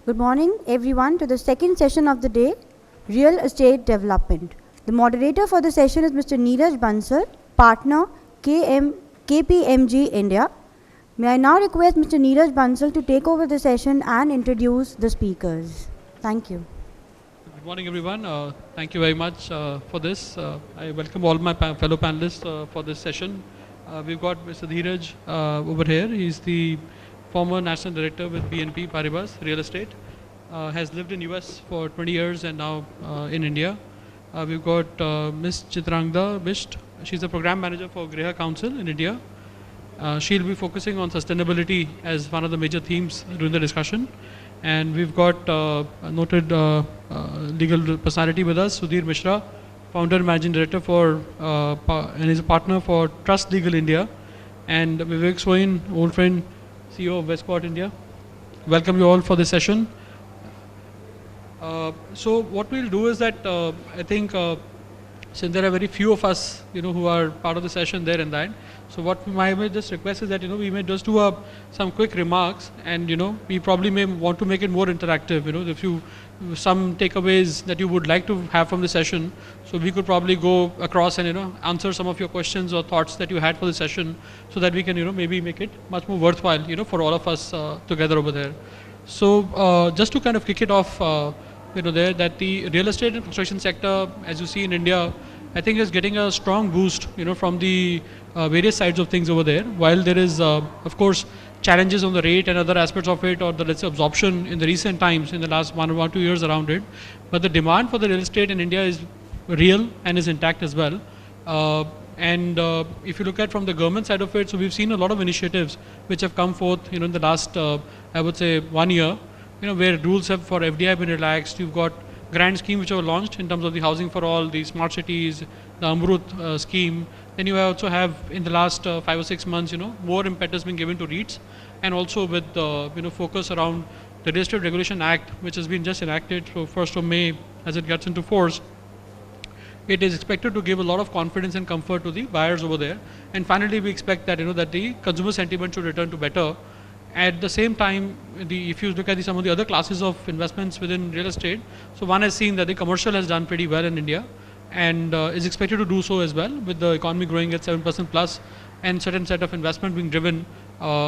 Good morning, everyone, to the second session of the day, Real Estate Development. The moderator for the session is Mr. Neeraj Bansal, Partner, KPMG India. May I now request Mr. Neeraj Bansal to take over the session and introduce the speakers. Thank you. Good morning, everyone. Thank you very much for this. I welcome all my fellow panelists for this session. We've got Mr. Dheeraj over here. He's the former National Director with BNP Paribas Real Estate. Has lived in US for 20 years and now in India. We've got Ms. Chitrangada Bisht. She's the Program Manager for GRIHA Council in India. She'll be focusing on sustainability as one of the major themes during the discussion. And we've got a noted legal personality with us, Sudhir Mishra, Founder and Managing Director for and is a partner for Trust Legal India. And Vivek Soin, old friend, CEO of Westport India. Welcome you all for this session. So what we'll do is that I think since there are very few of us, who are part of the session there and that. So what I may just request is that, we may just do some quick remarks and, we probably may want to make it more interactive, if some takeaways that you would like to have from the session. So we could probably go across and, answer some of your questions or thoughts that you had for the session so that we can, maybe make it much more worthwhile, for all of us together over there. So just to kind of kick it off, there that the real estate and construction sector, as you see in India, I think is getting a strong boost, from the various sides of things over there. While there is, of course, challenges on the rate and other aspects of it, or the let's say absorption in the recent times, in the last 1 or 2 years around it, but the demand for the real estate in India is real and is intact as well. And if you look at from the government side of it, so we've seen a lot of initiatives which have come forth, in the last, I would say, 1 year, where rules have for FDI been relaxed. You've got grand scheme which were launched in terms of the housing for all, the smart cities, the Amrut scheme. Then you also have in the last 5 or 6 months, more impetus being given to REITs, and also with focus around the Real Estate Regulation Act, which has been just enacted. So 1st of May, as it gets into force, it is expected to give a lot of confidence and comfort to the buyers over there. And finally, we expect that that the consumer sentiment should return to better. At the same time, if you look at some of the other classes of investments within real estate, so one has seen that the commercial has done pretty well in India, and is expected to do so as well, with the economy growing at 7% plus, and certain set of investment being driven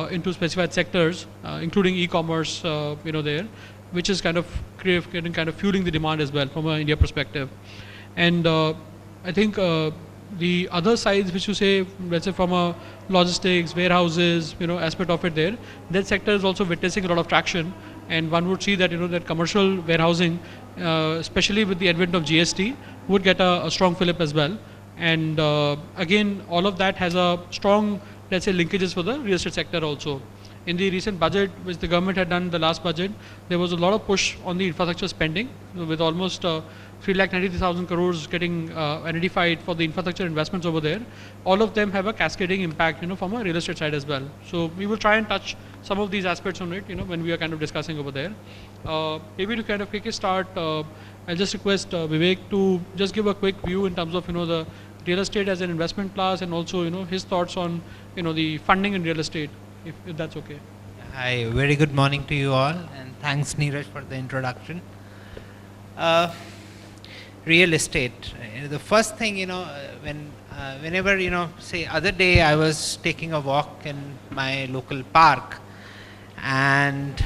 into specified sectors, including e-commerce, there, which is kind of fueling the demand as well from an India perspective. And I think the other sides which you say, let's say from a logistics, warehouses, aspect of it there, that sector is also witnessing a lot of traction, and one would see that, that commercial warehousing, especially with the advent of GST, would get a strong fillip as well. And again, all of that has a strong, let's say, linkages for the real estate sector also. In the recent budget, which the government had done, the last budget, there was a lot of push on the infrastructure spending, with almost 3,93,000 crores getting identified for the infrastructure investments over there. All of them have a cascading impact, from a real estate side as well. So we will try and touch some of these aspects on it, when we are kind of discussing over there. Maybe to kind of kick a start, I'll just request Vivek to just give a quick view in terms of, the real estate as an investment class, and also, his thoughts on, the funding in real estate, if that's okay. Hi, very good morning to you all, and thanks Neeraj for the introduction. Real estate. The first thing, whenever, say other day I was taking a walk in my local park, and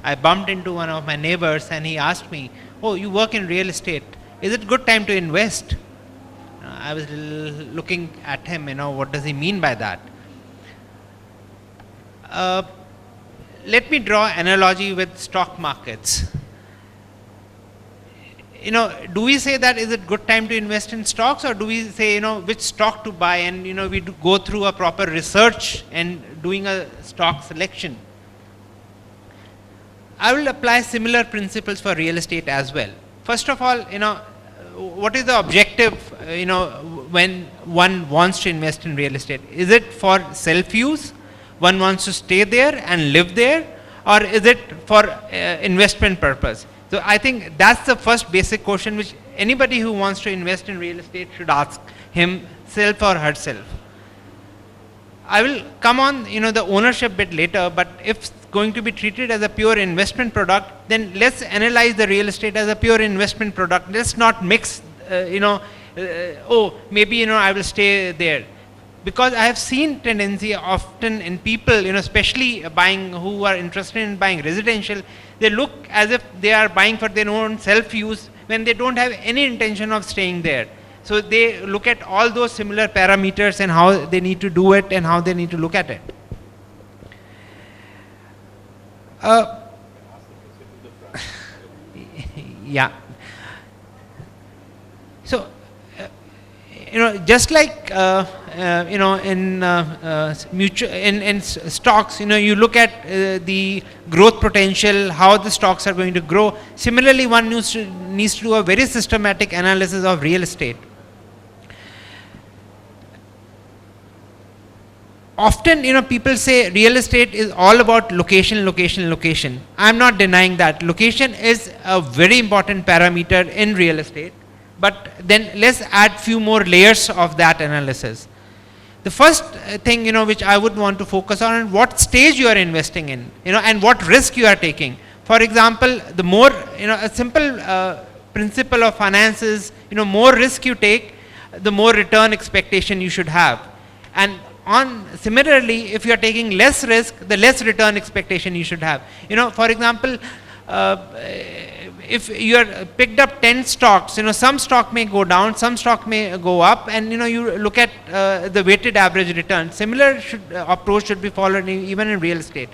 I bumped into one of my neighbors, and he asked me, "Oh, you work in real estate. Is it good time to invest?" I was looking at him, what does he mean by that? Let me draw an analogy with stock markets. Do we say that is it good time to invest in stocks, or do we say, which stock to buy, and, we do go through a proper research and doing a stock selection? I will apply similar principles for real estate as well. First of all, what is the objective, when one wants to invest in real estate? Is it for self-use? One wants to stay there and live there, or is it for investment purpose? So I think that's the first basic question which anybody who wants to invest in real estate should ask himself or herself. I will come on, the ownership bit later, but if going to be treated as a pure investment product, then let's analyze the real estate as a pure investment product. Let's not mix, oh, maybe, I will stay there. Because I have seen tendency often in people, especially buying, who are interested in buying residential, they look as if they are buying for their own self-use when they don't have any intention of staying there. So they look at all those similar parameters and how they need to do it and how they need to look at it. Yeah. So, just like in stocks, you look at the growth potential, how the stocks are going to grow. Similarly, one needs to do a very systematic analysis of real estate. Often, people say real estate is all about location, location, location. I'm not denying that. Location is a very important parameter in real estate. But then let's add few more layers of that analysis. The first thing, which I would want to focus on is what stage you are investing in, and what risk you are taking. For example, the more, a simple principle of finance is, more risk you take, the more return expectation you should have. And similarly, if you are taking less risk, the less return expectation you should have. For example, if you are picked up 10 stocks, some stock may go down, some stock may go up, and you look at the weighted average return. Similar approach should be followed even in real estate.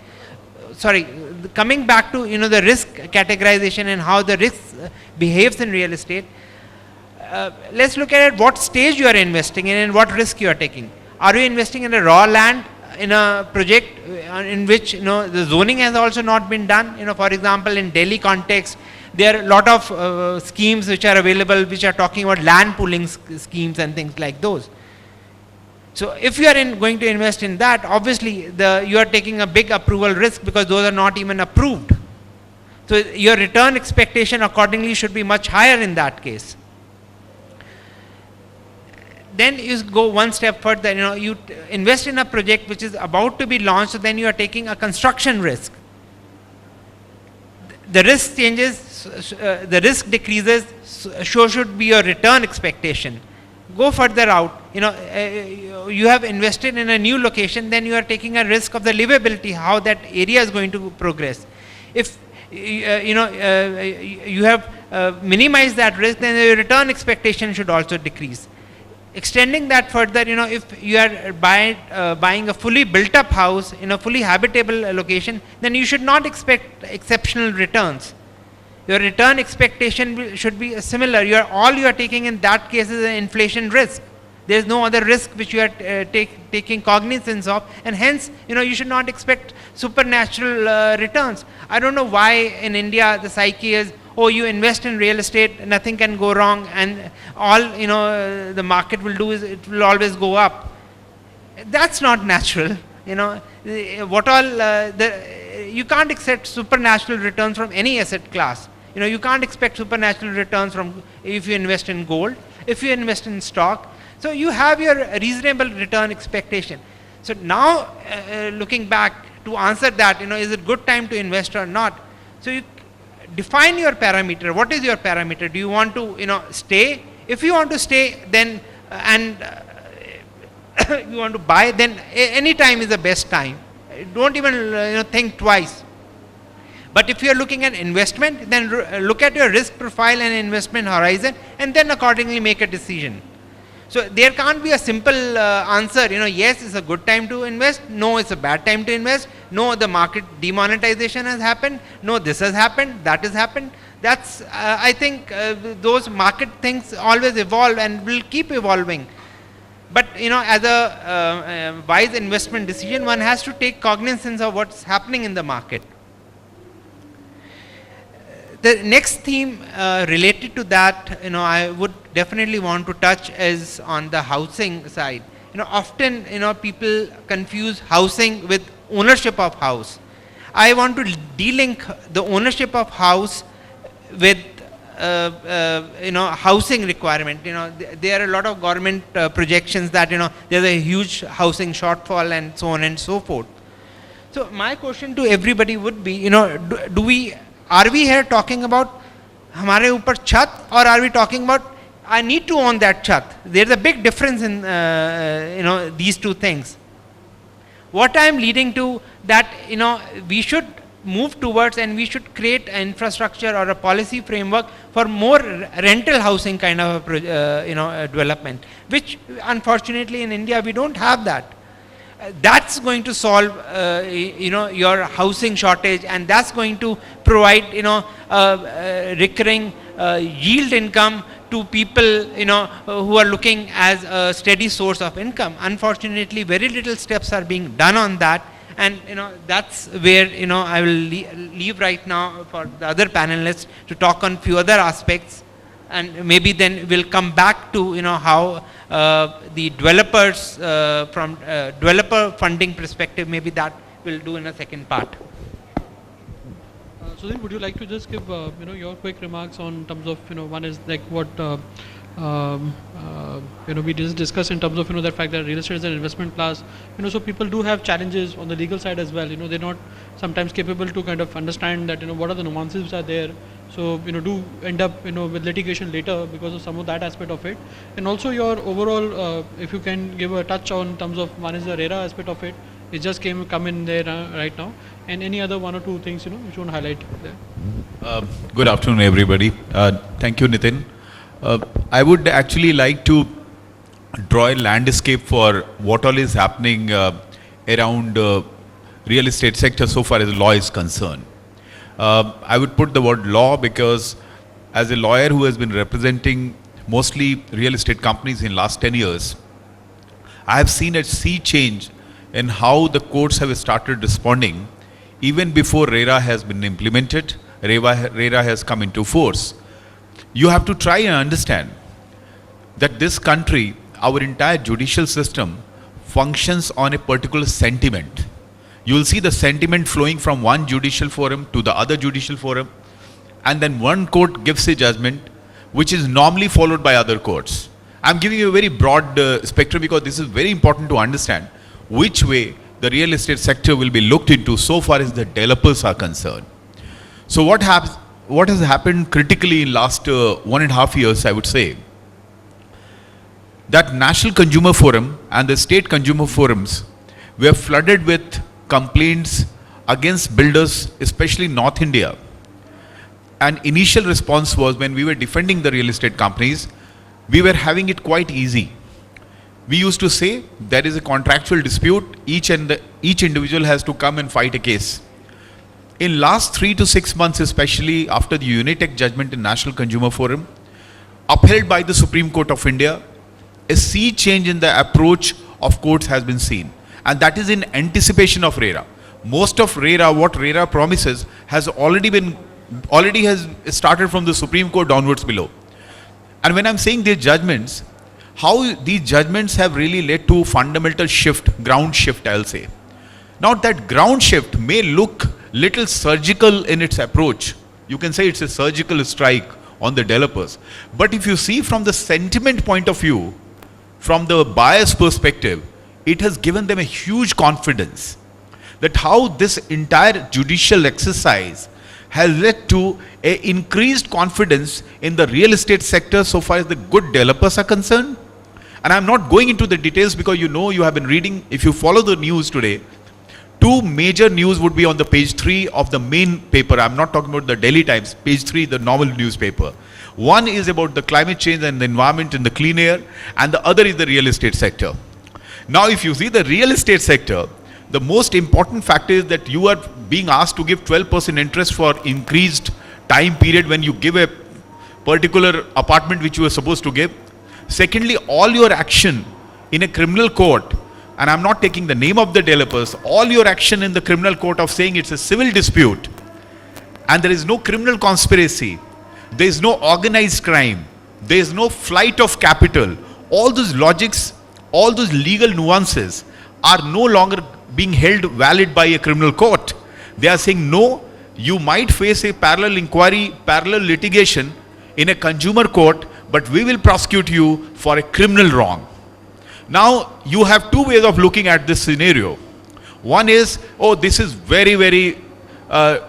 Sorry, coming back to the risk categorization and how the risk behaves in real estate. Let's look at what stage you are investing in and what risk you are taking. Are you investing in a raw land, in a project in which the zoning has also not been done? For example, in Delhi context, there are a lot of schemes which are available, which are talking about land pooling schemes and things like those. So if you are going to invest in that, obviously you are taking a big approval risk because those are not even approved. So your return expectation accordingly should be much higher in that case. Then you go one step further, you invest in a project which is about to be launched, so then you are taking a construction risk. The risk changes, the risk decreases, so should be your return expectation. Go further out, you have invested in a new location, then you are taking a risk of the livability, how that area is going to progress. If you have minimized that risk, then your return expectation should also decrease. Extending that further, if you are buying a fully built up house in a fully habitable location, then you should not expect exceptional returns. Your return expectation should be similar. All you are taking in that case is an inflation risk. There is no other risk which you are taking cognizance of, and hence, you should not expect supernatural returns. I don't know why in India the psyche is, oh, you invest in real estate, nothing can go wrong, and all the market will do is it will always go up. That's not natural. What all you can't expect supernatural returns from any asset class. You can't expect supernatural returns from if you invest in gold, if you invest in stock. So you have your reasonable return expectation. So now, looking back to answer that, is it good time to invest or not? So you define your parameter. What is your parameter? Do you want to, stay? If you want to stay, then you want to buy, then any time is the best time. Don't even think twice. But if you are looking at investment, then look at your risk profile and investment horizon, and then accordingly make a decision. So there can't be a simple answer, yes, it's a good time to invest, no, it's a bad time to invest, no, the market demonetization has happened, no, this has happened, that has happened. That's, I think those market things always evolve and will keep evolving. But, as a wise investment decision, one has to take cognizance of what's happening in the market. The next theme related to that, I would definitely want to touch is on the housing side. Often, people confuse housing with ownership of house. I want to de-link the ownership of house with, housing requirement. There are a lot of government projections that, there's a huge housing shortfall and so on and so forth. So my question to everybody would be, are we here talking about हमारे ऊपर छत, or are we talking about I need to own that chat? There's a big difference in these two things. What I am leading to that we should move towards, and we should create an infrastructure or a policy framework for more rental housing kind of development, which unfortunately in India we don't have that. That's going to solve your housing shortage, and that's going to provide recurring yield income to people who are looking as a steady source of income. Unfortunately, very little steps are being done on that, and that's where I will leave right now for the other panelists to talk on few other aspects, and maybe then we'll come back to how the developers from developer funding perspective, maybe that we'll do in a second part. Sudhir, would you like to just give your quick remarks on terms of one is like what we just discussed in terms of that fact that real estate is an investment class, so people do have challenges on the legal side as well. They're not sometimes capable to kind of understand that what are the nuances which are there. So do end up with litigation later because of some of that aspect of it. And also your overall, if you can give a touch on terms of one is the RERA aspect of it. It just come in there right now, and any other one or two things which you want to highlight there. Good afternoon, everybody. Thank you, Nitin. I would actually like to draw a landscape for what all is happening around real estate sector so far as law is concerned. I would put the word law because as a lawyer who has been representing mostly real estate companies in last 10 years, I have seen a sea change in how the courts have started responding even before RERA has been implemented, RERA has come into force. You have to try and understand that this country, our entire judicial system functions on a particular sentiment. You will see the sentiment flowing from one judicial forum to the other judicial forum, and then one court gives a judgment which is normally followed by other courts. I'm giving you a very broad spectrum because this is very important to understand which way the real estate sector will be looked into so far as the developers are concerned. So what has happened critically in last 1.5 years, I would say, that National Consumer Forum and the state consumer forums were flooded with complaints against builders, especially North India. And initial response was when we were defending the real estate companies, we were having it quite easy. We used to say there is a contractual dispute, each individual has to come and fight a case. In last 3 to 6 months, especially after the Unitech judgment in National Consumer Forum, upheld by the Supreme Court of India, a sea change in the approach of courts has been seen. And that is in anticipation of RERA. Most of RERA, what RERA promises, has already has started from the Supreme Court downwards below. And when I'm saying these judgments, how these judgments have really led to fundamental shift, ground shift, I'll say. Now that ground shift may look little surgical in its approach. You can say it's a surgical strike on the developers. But if you see from the sentiment point of view, from the buyer's perspective, it has given them a huge confidence that how this entire judicial exercise has led to an increased confidence in the real estate sector so far as the good developers are concerned. And I'm not going into the details because you have been reading, if you follow the news today, two major news would be on the page 3 of the main paper. I'm not talking about the Daily Times, page 3, the normal newspaper. One is about the climate change and the environment and the clean air, and the other is the real estate sector. Now, if you see the real estate sector, the most important factor is that you are being asked to give 12% interest for increased time period when you give a particular apartment which you are supposed to give. Secondly, all your action in a criminal court, and I'm not taking the name of the developers, all your action in the criminal court of saying it's a civil dispute and there is no criminal conspiracy, there is no organized crime, there is no flight of capital, all those logics, all those legal nuances are no longer being held valid by a criminal court. They are saying, no, you might face a parallel inquiry, parallel litigation in a consumer court, but we will prosecute you for a criminal wrong. Now, you have two ways of looking at this scenario. One is, oh, this is very, very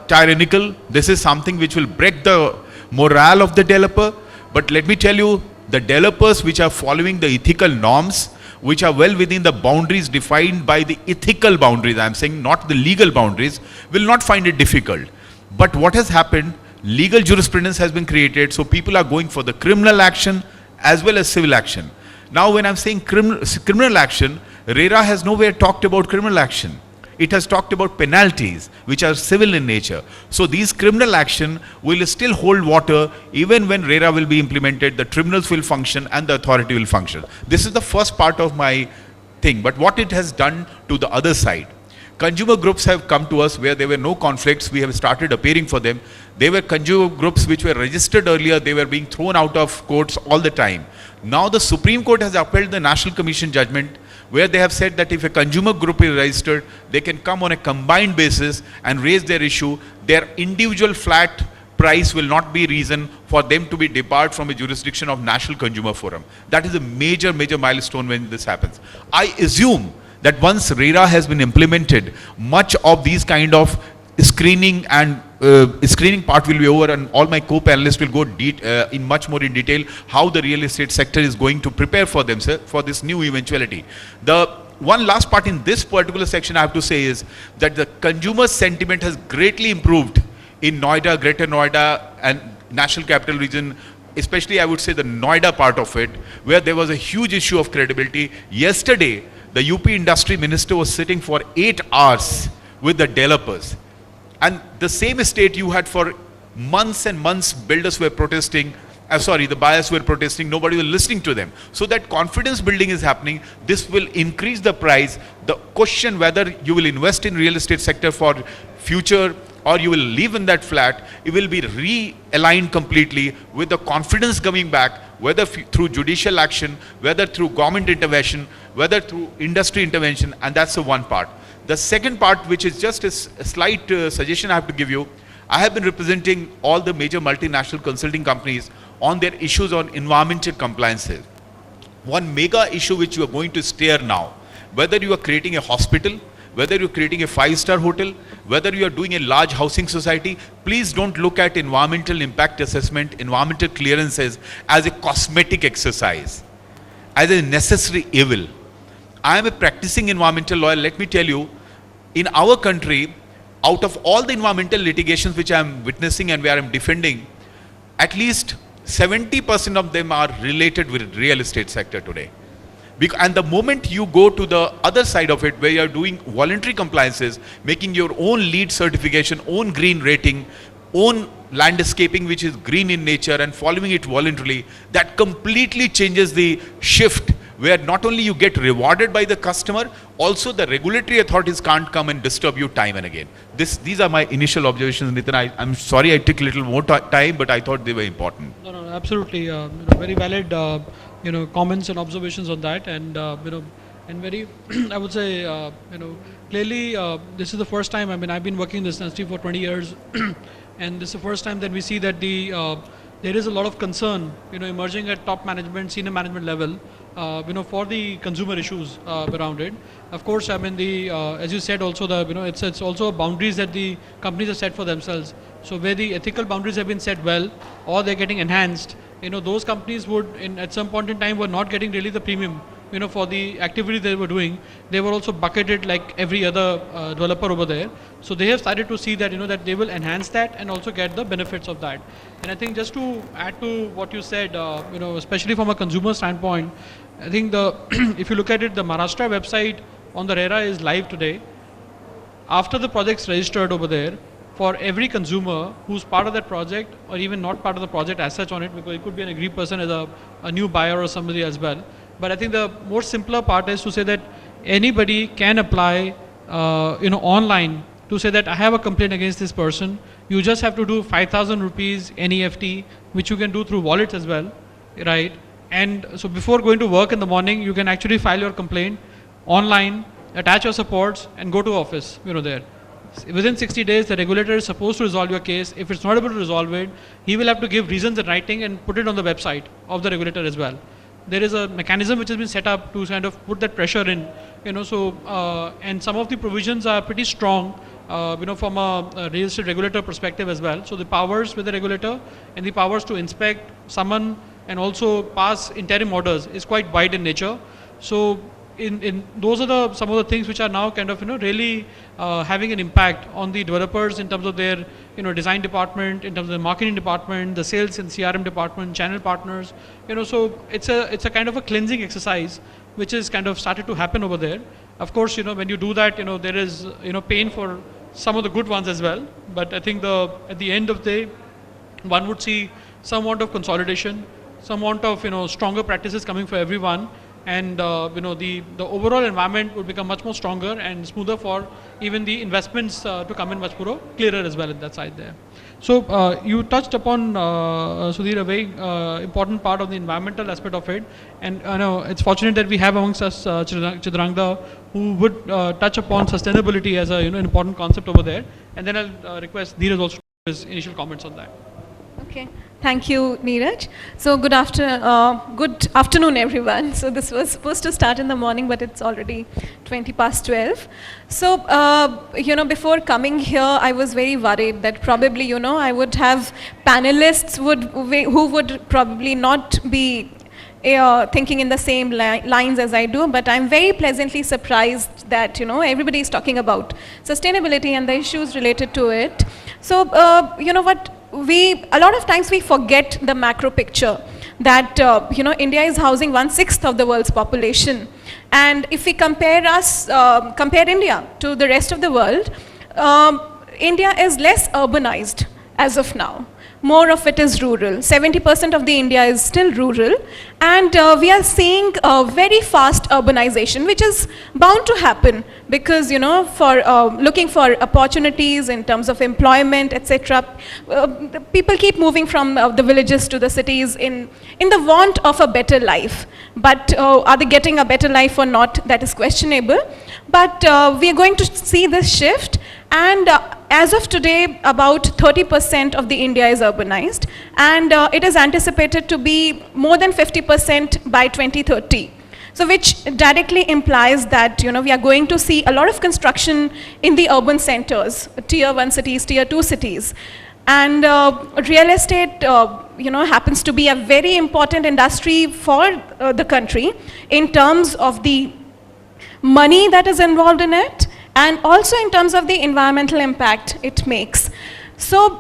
tyrannical. This is something which will break the morale of the developer. But let me tell you, the developers which are following the ethical norms, which are well within the boundaries defined by the ethical boundaries, I am saying not the legal boundaries, will not find it difficult. But what has happened, legal jurisprudence has been created, so people are going for the criminal action as well as civil action. Now when I am saying criminal action, RERA has nowhere talked about criminal action. It has talked about penalties which are civil in nature. So these criminal action will still hold water even when RERA will be implemented, the tribunals will function and the authority will function. This is the first part of my thing. But what it has done to the other side, consumer groups have come to us where there were no conflicts. We have started appearing for them. They were consumer groups which were registered earlier. They were being thrown out of courts all the time. Now the Supreme Court has upheld the National Commission judgment where they have said that if a consumer group is registered, they can come on a combined basis and raise their issue. Their individual flat price will not be reason for them to be debarred from a jurisdiction of National Consumer Forum. That is a major, major milestone when this happens. I assume that once RERA has been implemented, much of these kind of screening and screening part will be over, and all my co-panelists will go in much more in detail how the real estate sector is going to prepare for themselves for this new eventuality. The one last part in this particular section I have to say is that the consumer sentiment has greatly improved in Noida, Greater Noida and National Capital Region, especially I would say the Noida part of it, where there was a huge issue of credibility. Yesterday, the UP Industry Minister was sitting for 8 hours with the developers. And the same estate you had for months and months, builders were protesting, the buyers were protesting, nobody was listening to them. So that confidence building is happening. This will increase the price. The question whether you will invest in real estate sector for future or you will live in that flat, it will be realigned completely with the confidence coming back, whether through judicial action, whether through government intervention, whether through industry intervention, and that's the one part. The second part, which is just a slight suggestion I have to give you, I have been representing all the major multinational consulting companies on their issues on environmental compliances. One mega issue which you are going to steer now, whether you are creating a hospital, whether you are creating a 5-star hotel, whether you are doing a large housing society, please don't look at environmental impact assessment, environmental clearances as a cosmetic exercise, as a necessary evil. I am a practicing environmental lawyer. Let me tell you, in our country, out of all the environmental litigations which I am witnessing and where I am defending, at least 70% of them are related with real estate sector today. And the moment you go to the other side of it, where you are doing voluntary compliances, making your own LEED certification, own green rating, own landscaping which is green in nature and following it voluntarily, that completely changes the shift, where not only you get rewarded by the customer, also the regulatory authorities can't come and disturb you time and again. These are my initial observations, Nitin. I'm sorry I took a little more time, but I thought they were important. No, absolutely. Very valid, comments and observations on that, and and very, I would say, clearly, this is the first time. I mean, I've been working in this industry for 20 years, and this is the first time that we see that there is a lot of concern, emerging at top management, senior management level, for the consumer issues around it. Of course, I mean, as you said also, it's also boundaries that the companies have set for themselves. So where the ethical boundaries have been set well, or they're getting enhanced, those companies would, at some point in time, were not getting really the premium, for the activity they were doing. They were also bucketed like every other developer over there. So they have started to see that, that they will enhance that and also get the benefits of that. And I think just to add to what you said, especially from a consumer standpoint, I think if you look at it, the Maharashtra website on the RERA is live today. After the project's registered over there, for every consumer who's part of that project or even not part of the project as such on it, because it could be an aggrieved person as a new buyer or somebody as well. But I think the more simpler part is to say that anybody can apply, online to say that I have a complaint against this person. You just have to do 5,000 rupees NEFT, which you can do through wallets as well, right? And so before going to work in the morning, you can actually file your complaint online, attach your supports and go to office, there. Within 60 days, the regulator is supposed to resolve your case. If it's not able to resolve it, he will have to give reasons in writing and put it on the website of the regulator as well. There is a mechanism which has been set up to kind of put that pressure in, So and some of the provisions are pretty strong, from a real estate regulator perspective as well. So the powers with the regulator and the powers to inspect, summon, and also pass interim orders is quite wide in nature. So in those are some of the things which are now kind of really having an impact on the developers in terms of their design department, in terms of the marketing department, the sales and CRM department, channel partners. So it's a kind of a cleansing exercise which is kind of started to happen over there. Of course, when you do that, there is pain for some of the good ones as well. But I think at the end of the day, one would see some amount of consolidation, some amount of stronger practices coming for everyone. And the overall environment would become much more stronger and smoother for even the investments to come in much more clearer as well in that side there. So you touched upon, Sudhir, a very important part of the environmental aspect of it. And I know it's fortunate that we have amongst us Chitrangada, who would touch upon sustainability as an important concept over there. And then I'll request Dheeraj also to his initial comments on that. Okay, thank you, Neeraj. So good afternoon, everyone. So this was supposed to start in the morning, but it's already 20 past 12. So, before coming here, I was very worried that probably, I would have panelists who would probably not be thinking in the same lines as I do, but I'm very pleasantly surprised that, everybody is talking about sustainability and the issues related to it. So, a lot of times we forget the macro picture that, India is housing 1/6 of the world's population. And if we compare India to the rest of the world, India is less urbanized as of now. More of it is rural. 70% of the India is still rural. And we are seeing a very fast urbanization, which is bound to happen because, for looking for opportunities in terms of employment, etc. People keep moving from the villages to the cities in the want of a better life. But are they getting a better life or not? That is questionable. But we are going to see this shift. And as of today, about 30% of the India is urbanized, and it is anticipated to be more than 50% by 2030. So which directly implies that, we are going to see a lot of construction in the urban centers, tier 1 cities, tier 2 cities. And real estate, happens to be a very important industry for the country in terms of the money that is involved in it, and also in terms of the environmental impact it makes. So,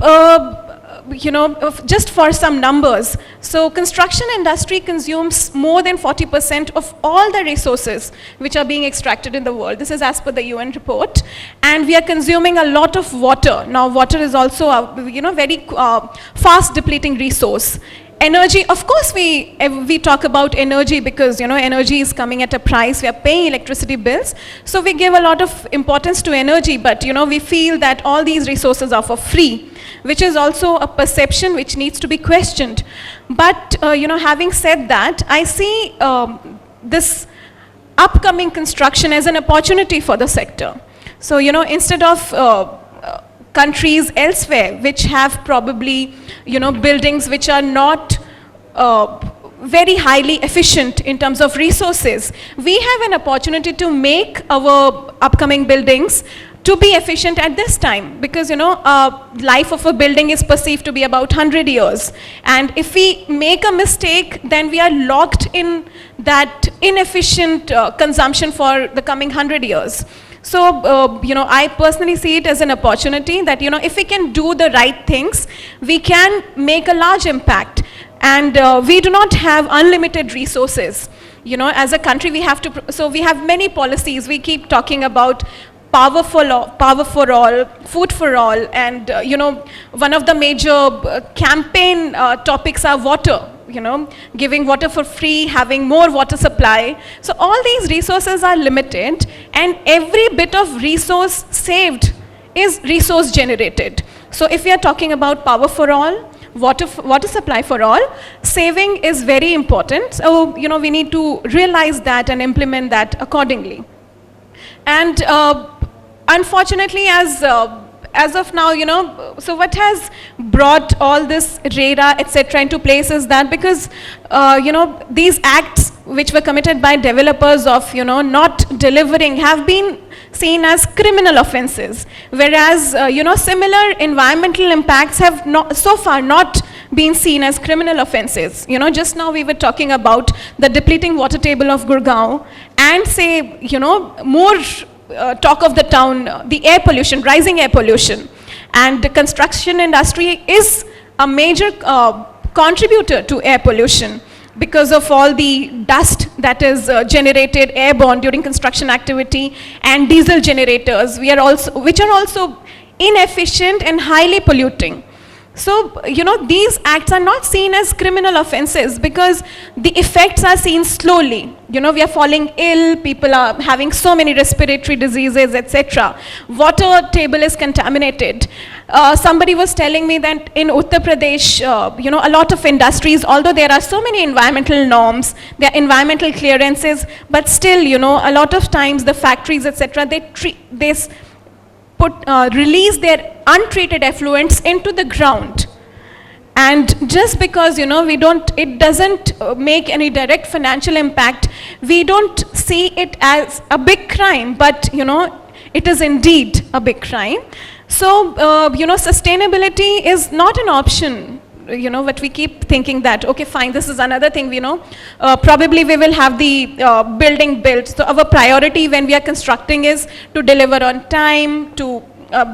just for some numbers, so construction industry consumes more than 40% of all the resources which are being extracted in the world. This is as per the UN report. And we are consuming a lot of water. Now, water is also a very fast depleting resource. Energy, of course, we talk about energy because, energy is coming at a price. We are paying electricity bills. So we give a lot of importance to energy, but, we feel that all these resources are for free, which is also a perception which needs to be questioned. But, having said that, I see this upcoming construction as an opportunity for the sector. So, instead of countries elsewhere which have probably, buildings which are not very highly efficient in terms of resources, we have an opportunity to make our upcoming buildings to be efficient at this time because, life of a building is perceived to be about 100 years. And if we make a mistake, then we are locked in that inefficient consumption for the coming 100 years. So, I personally see it as an opportunity that, if we can do the right things, we can make a large impact. And we do not have unlimited resources. As a country, we have to, so we have many policies. We keep talking about power for all, food for all, and, one of the major campaign topics are water. Giving water for free, having more water supply. So all these resources are limited, and every bit of resource saved is resource generated. So if we are talking about power for all, water supply for all, saving is very important. So, we need to realize that and implement that accordingly. And unfortunately, as of now, so what has brought all this GRIHA, etc. into place is that because, these acts which were committed by developers of, not delivering have been seen as criminal offenses, whereas, similar environmental impacts have so far not been seen as criminal offenses. Just now we were talking about the depleting water table of Gurgaon and say, more talk of the town, the air pollution, rising air pollution. And the construction industry is a major contributor to air pollution because of all the dust that is generated airborne during construction activity, and diesel generators, which are also inefficient and highly polluting. So, these acts are not seen as criminal offenses because the effects are seen slowly. We are falling ill, people are having so many respiratory diseases, etc. Water table is contaminated. Somebody was telling me that in Uttar Pradesh, a lot of industries, although there are so many environmental norms, there are environmental clearances, but still, a lot of times the factories, etc., they release their untreated effluents into the ground. And just because, it doesn't make any direct financial impact, we don't see it as a big crime, but, it is indeed a big crime. So, sustainability is not an option. But we keep thinking that, okay, fine, this is another thing, probably we will have the building built. So our priority when we are constructing is to deliver on time, to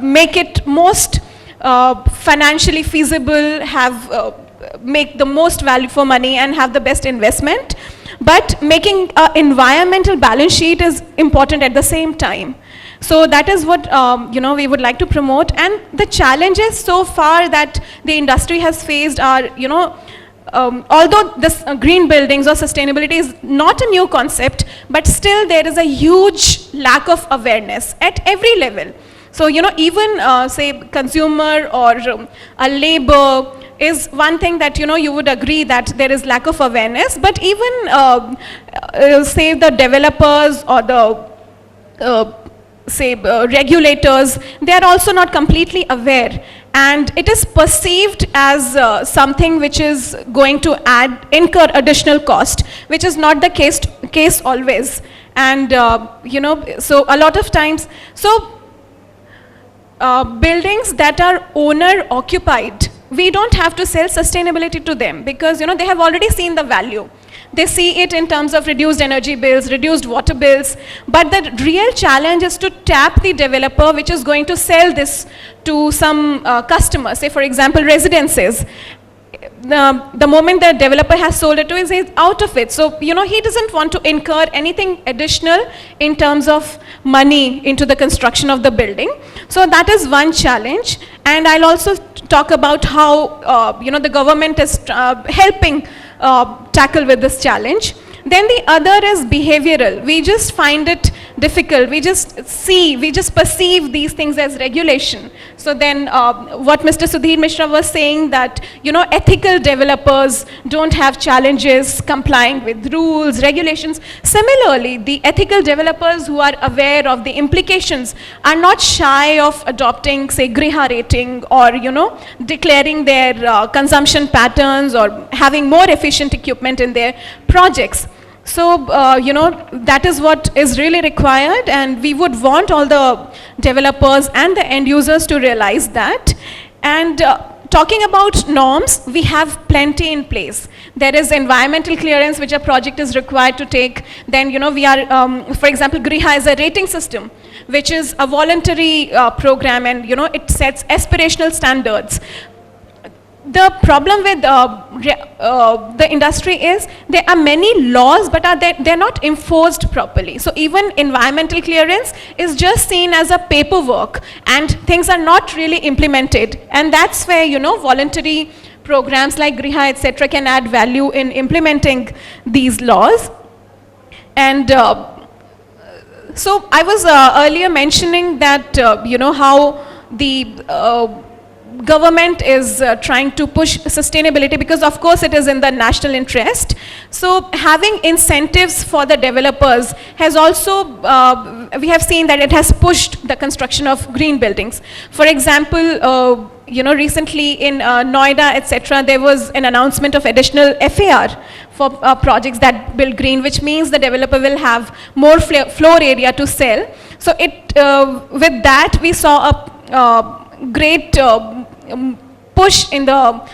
make it most financially feasible, make the most value for money and have the best investment. But making an environmental balance sheet is important at the same time. So that is what we would like to promote. And the challenges so far that the industry has faced are, although this green buildings or sustainability is not a new concept, but still there is a huge lack of awareness at every level. So, even say consumer or a labor is one thing that, you would agree that there is lack of awareness, but even say the developers or the regulators, they are also not completely aware, and it is perceived as something which is going to incur additional cost, which is not the case always. And so a lot of times, buildings that are owner occupied, we don't have to sell sustainability to them because they have already seen the value. They see it in terms of reduced energy bills, reduced water bills, but the real challenge is to tap the developer which is going to sell this to some customers, say for example residences. The moment the developer has sold it to, he's out of it. So, he doesn't want to incur anything additional in terms of money into the construction of the building. So that is one challenge. And I'll also talk about how, the government is helping tackle with this challenge. Then the other is behavioral. We just find it difficult. We just perceive these things as regulation. So then what Mr. Sudhir Mishra was saying that, ethical developers don't have challenges complying with rules, regulations. Similarly, the ethical developers who are aware of the implications are not shy of adopting, say, GRIHA rating or, declaring their consumption patterns or having more efficient equipment in their projects. So, that is what is really required, and we would want all the developers and the end users to realize that. And talking about norms, we have plenty in place. There is environmental clearance which a project is required to take. Then, we are, for example, GRIHA is a rating system, which is a voluntary program, and, it sets aspirational standards. The problem with the industry is there are many laws, but they're not enforced properly. So even environmental clearance is just seen as a paperwork, and things are not really implemented. And that's where, voluntary programs like GRIHA, etc., can add value in implementing these laws. And so I was earlier mentioning that, how the government is trying to push sustainability because of course it is in the national interest. So having incentives for the developers has also, we have seen that it has pushed the construction of green buildings. For example, recently in Noida, etc., there was an announcement of additional FAR for projects that build green, which means the developer will have more floor area to sell. So with that, we saw a great push in the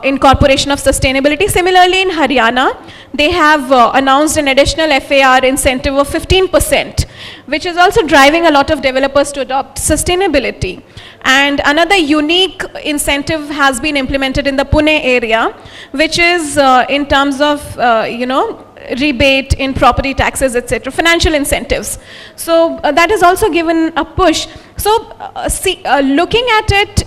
incorporation of sustainability. Similarly, in Haryana, they have announced an additional FAR incentive of 15%, which is also driving a lot of developers to adopt sustainability. And another unique incentive has been implemented in the Pune area, which is in terms of, rebate in property taxes, etc., financial incentives. So that is also given a push. So looking at it,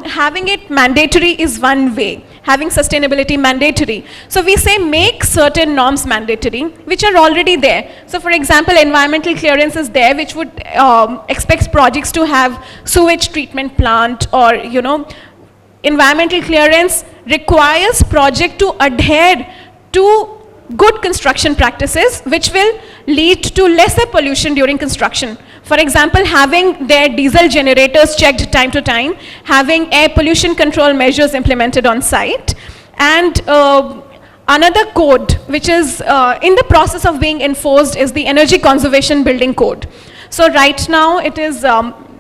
having it mandatory is one way, having sustainability mandatory. So we say make certain norms mandatory, which are already there. So for example, environmental clearance is there, which would expect projects to have sewage treatment plant, or, environmental clearance requires project to adhere to good construction practices, which will lead to lesser pollution during construction. For example, having their diesel generators checked time to time, having air pollution control measures implemented on site, and another code which is in the process of being enforced is the Energy Conservation Building Code. So right now it is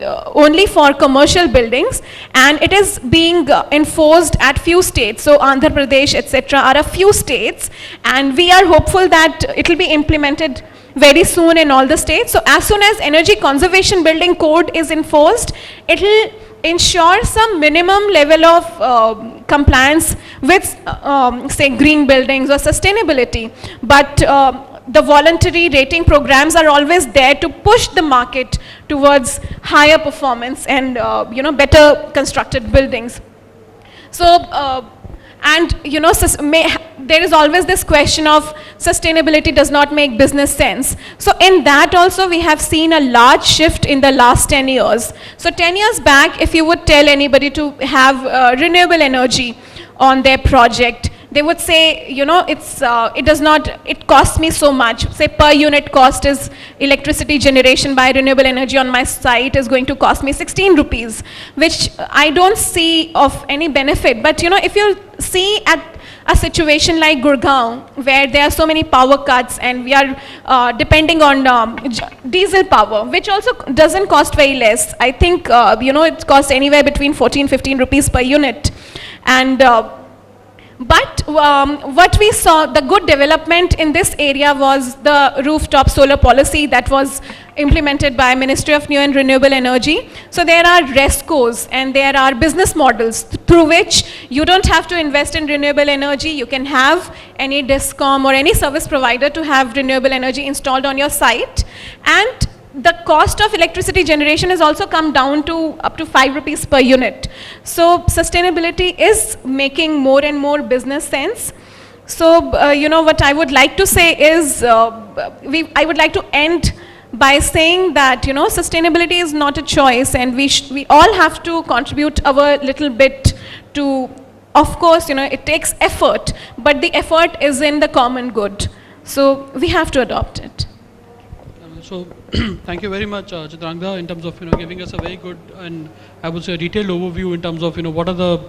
only for commercial buildings, and it is being enforced at few states. So Andhra Pradesh, etc., are a few states, and we are hopeful that it will be implemented very soon in all the states. So as soon as Energy Conservation Building Code is enforced, it will ensure some minimum level of compliance with, say, green buildings or sustainability. But the voluntary rating programs are always there to push the market towards higher performance and better constructed buildings. So there is always this question of sustainability does not make business sense. So in that also we have seen a large shift in the last 10 years. So 10 years back, if you would tell anybody to have renewable energy on their project, they would say, it costs me so much. Say per unit cost is electricity generation by renewable energy on my site is going to cost me 16 rupees, which I don't see of any benefit. But if you see at a situation like Gurgaon, where there are so many power cuts and we are depending on diesel power, which also doesn't cost very less. I think, it costs anywhere between 14-15 rupees per unit. And but what we saw, the good development in this area was the rooftop solar policy that was implemented by Ministry of New and Renewable Energy. So there are RESCOs and there are business models through which you don't have to invest in renewable energy. You can have any DISCOM or any service provider to have renewable energy installed on your site. And the cost of electricity generation has also come down to up to 5 rupees per unit. So sustainability is making more and more business sense. So, what I would like to say is, I would like to end by saying that, sustainability is not a choice, and we all have to contribute our little bit to, of course, it takes effort, but the effort is in the common good. So we have to adopt it. So thank you very much, Chitrangada, in terms of giving us a very good and I would say a detailed overview in terms of what are the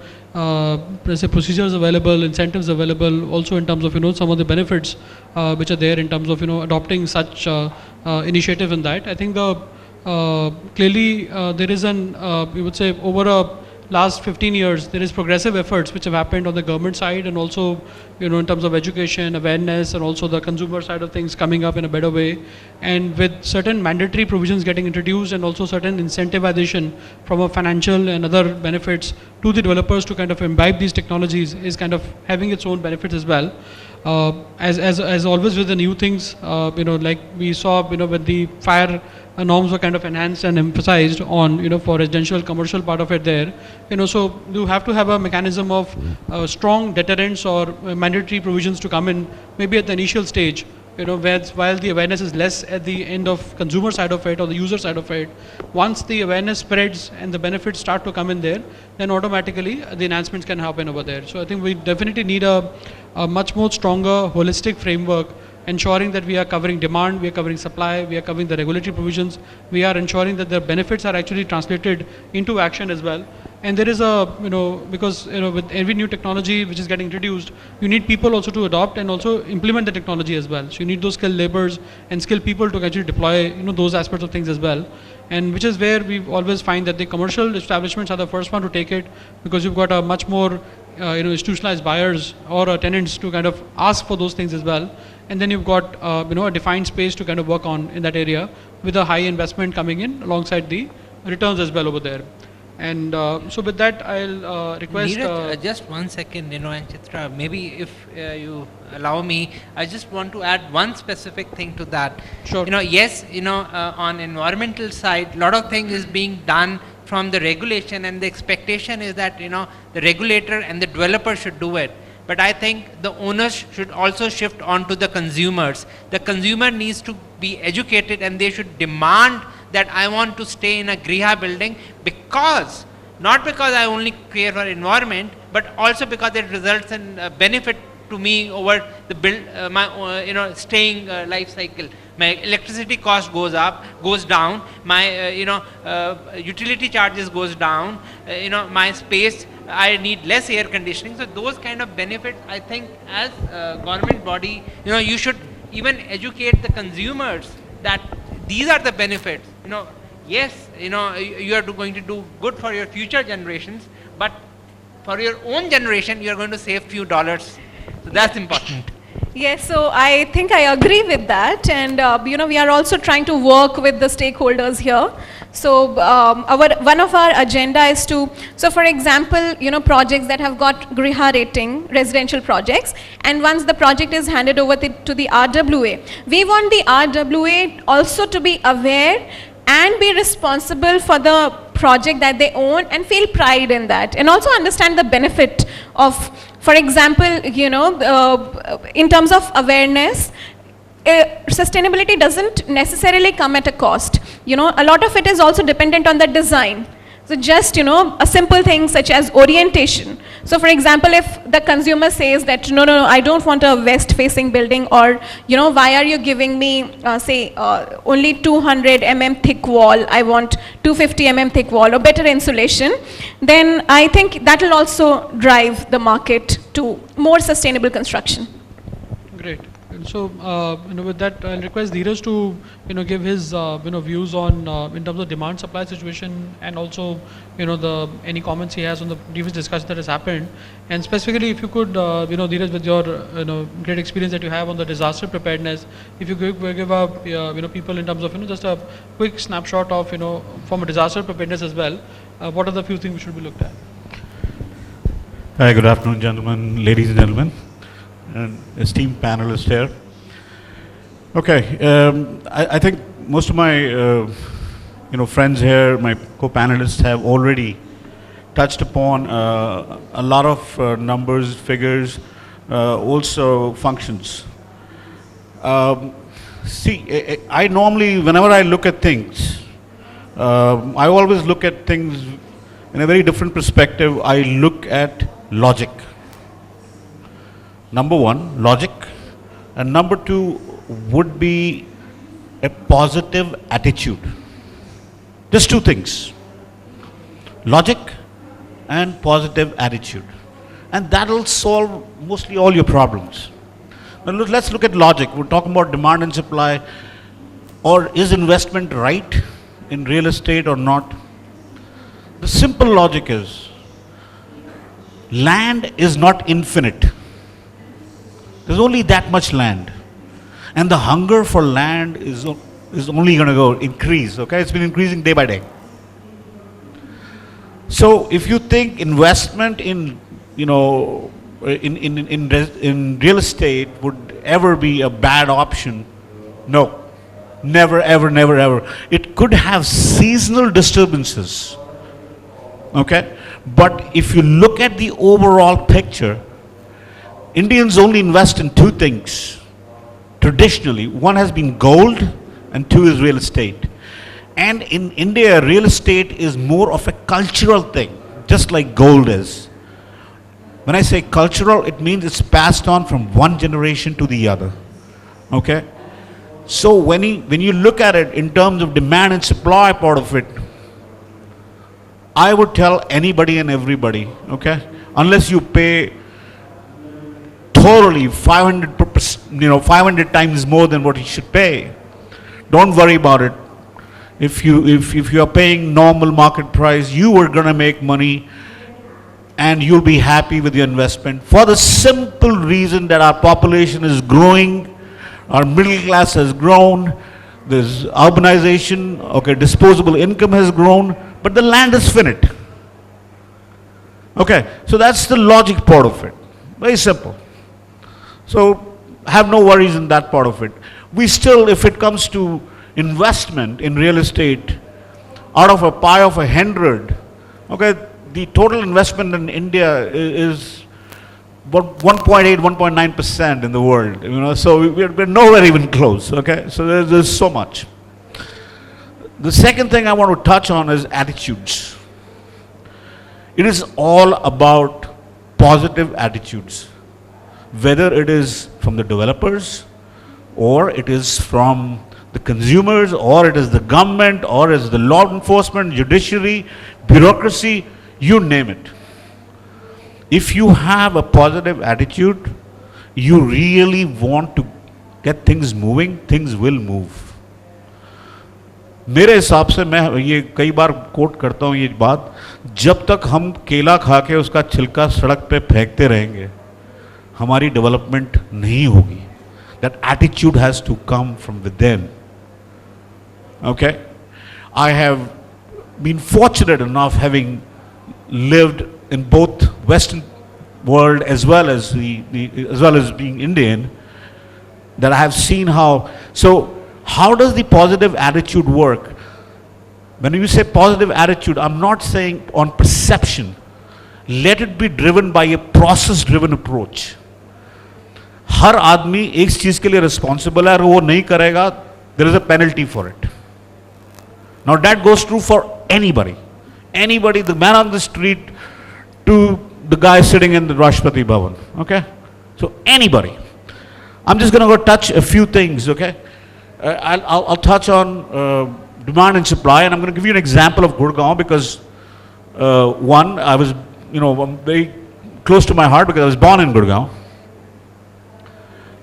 let's say procedures available, incentives available, also in terms of some of the benefits which are there in terms of adopting such initiative in that. I think clearly there is we would say over a last 15 years there is progressive efforts which have happened on the government side, and also in terms of education, awareness, and also the consumer side of things coming up in a better way, and with certain mandatory provisions getting introduced and also certain incentivization from a financial and other benefits to the developers to kind of imbibe these technologies is kind of having its own benefits as well. As always with the new things, like we saw when the fire norms were kind of enhanced and emphasized on for residential commercial part of it there, so you have to have a mechanism of strong deterrents or mandatory provisions to come in maybe at the initial stage, while the awareness is less at the end of consumer side of it or the user side of it. Once the awareness spreads and the benefits start to come in there, then automatically the enhancements can happen over there. So I think we definitely need a much more stronger holistic framework, ensuring that we are covering demand, we are covering supply, we are covering the regulatory provisions, we are ensuring that the benefits are actually translated into action as well. And there is a, because, with every new technology which is getting introduced, you need people also to adopt and also implement the technology as well. So you need those skilled laborers and skilled people to actually deploy, those aspects of things as well. And which is where we always find that the commercial establishments are the first one to take it, because you've got a much more, institutionalized buyers or tenants to kind of ask for those things as well. And then you've got, a defined space to kind of work on in that area with a high investment coming in alongside the returns as well over there. And so with that, I'll request. Neeraj, just 1 second, and Chitra, maybe if you allow me, I just want to add one specific thing to that. Sure. Yes, on environmental side, lot of things is being done from the regulation, and the expectation is that, the regulator and the developer should do it. But I think the owners should also shift on to the consumers. The consumer needs to be educated, and they should demand that I want to stay in a GRIHA building, because, not because I only care for environment, but also because it results in benefit to me over the my staying life cycle. My electricity cost goes down, my utility charges goes down, my space, I need less air conditioning. So those kind of benefits, I think, as a government body, you should even educate the consumers that these are the benefits. Yes, you are going to do good for your future generations, but for your own generation, you are going to save few dollars. So that's important. Yes, so I think I agree with that, and we are also trying to work with the stakeholders here. So one of our agenda is to, so for example, projects that have got GRIHA rating, residential projects, and once the project is handed over to the RWA, we want the RWA also to be aware and be responsible for the project that they own and feel pride in that, and also understand the benefit of, for example, in terms of awareness, sustainability doesn't necessarily come at a cost. A lot of it is also dependent on the design. So just, a simple thing such as orientation. So for example, if the consumer says that, no, I don't want a west-facing building, or, why are you giving me, only 200 mm thick wall, I want 250 mm thick wall, or better insulation, then I think that will also drive the market to more sustainable construction. Great. And so, with that, I'll request Dheeraj to, give his, views on, in terms of demand supply situation, and also, any comments he has on the previous discussion that has happened. And specifically, if you could, Dheeraj, with your, great experience that you have on the disaster preparedness, if you could give up, people in terms of, just a quick snapshot of, from a disaster preparedness as well, what are the few things we should be looked at? Hi, good afternoon, gentlemen, ladies and gentlemen, and esteemed panelists here. Okay, I think most of my friends here, my co-panelists, have already touched upon a lot of numbers, figures, also functions. See, I normally, whenever I look at things, I always look at things in a very different perspective. I look at logic. Number one, logic, and number two would be a positive attitude. Just two things, logic and positive attitude, and that will solve mostly all your problems. Now let's look at logic. We're talking about demand and supply, or is investment right in real estate or not? The simple logic is, land is not infinite. There's only that much land, and the hunger for land is only going to increase. Okay, it's been increasing day by day. So if you think investment in in real estate would ever be a bad option, no, never, ever, never, ever. It could have seasonal disturbances. Okay, but if you look at the overall picture, Indians only invest in two things traditionally. One has been gold, and two is real estate. And in India, real estate is more of a cultural thing, just like gold is. When I say cultural, it means it's passed on from one generation to the other. Okay? So when you look at it in terms of demand and supply part of it, I would tell anybody and everybody, okay, unless you pay thoroughly 500 times more than what you should pay, don't worry about it. If you are paying normal market price, you are going to make money and you'll be happy with your investment, for the simple reason that our population is growing, our middle class has grown, there's urbanization, okay, disposable income has grown, but the land is finite. Okay, so that's the logic part of it. Very simple. So have no worries in that part of it. We still, if it comes to investment in real estate, out of a pie of 100, okay, the total investment in India is about 1.8, 1.9% in the world, you know, so we're nowhere even close, okay? So there's so much. The second thing I want to touch on is attitudes. It is all about positive attitudes, whether it is from the developers, or it is from the consumers, or it is the government, or it is the law enforcement, judiciary, bureaucracy, you name it. If you have a positive attitude, you really want to get things moving, things will move. मेरे हिसाब से मैं ये कई बार coat करता हूँ ये बात, जब तक हम केला खा के उसका छिलका सड़क पे फेंकते रहेंगे, हमारी डेवलपमेंट नहीं होगी. That attitude has to come from within. Okay? I have been fortunate enough, having lived in both Western world as well as being Indian, that I have seen how. So how does the positive attitude work? When you say positive attitude, I'm not saying on perception. Let it be driven by a process driven approach. हर आदमी एक चीज के लिए responsible है, और वो नहीं करेगा, there is a penalty for it. Now that goes true for anybody, the man on the street to the guy sitting in the Rashtrapati Bhavan. Okay, so anybody. I'm just going to go touch a few things. Okay, I'll touch on demand and supply, and I'm going to give you an example of Gurgaon because one, I was, I'm very close to my heart because I was born in Gurgaon.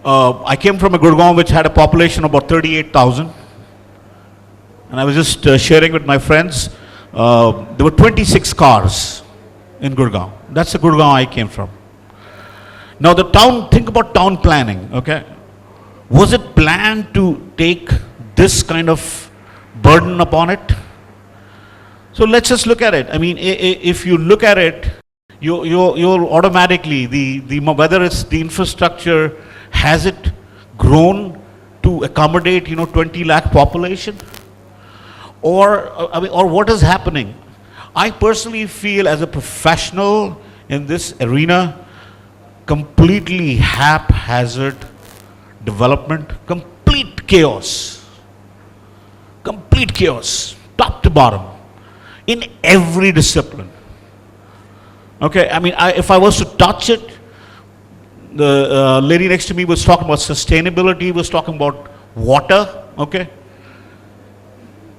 I came from a Gurgaon which had a population of about 38,000. And I was just sharing with my friends, there were 26 cars in Gurgaon. That's the Gurgaon I came from. Now the town, think about town planning, okay? Was it planned to take this kind of burden upon it? So let's just look at it. I mean, if you look at it, you're automatically, whether it's the infrastructure, has it grown to accommodate, 20 lakh population? Or what is happening? I personally feel as a professional in this arena, completely haphazard development, complete chaos, top to bottom, in every discipline. Okay, I mean, if I was to touch it, the lady next to me was talking about sustainability, was talking about water, okay?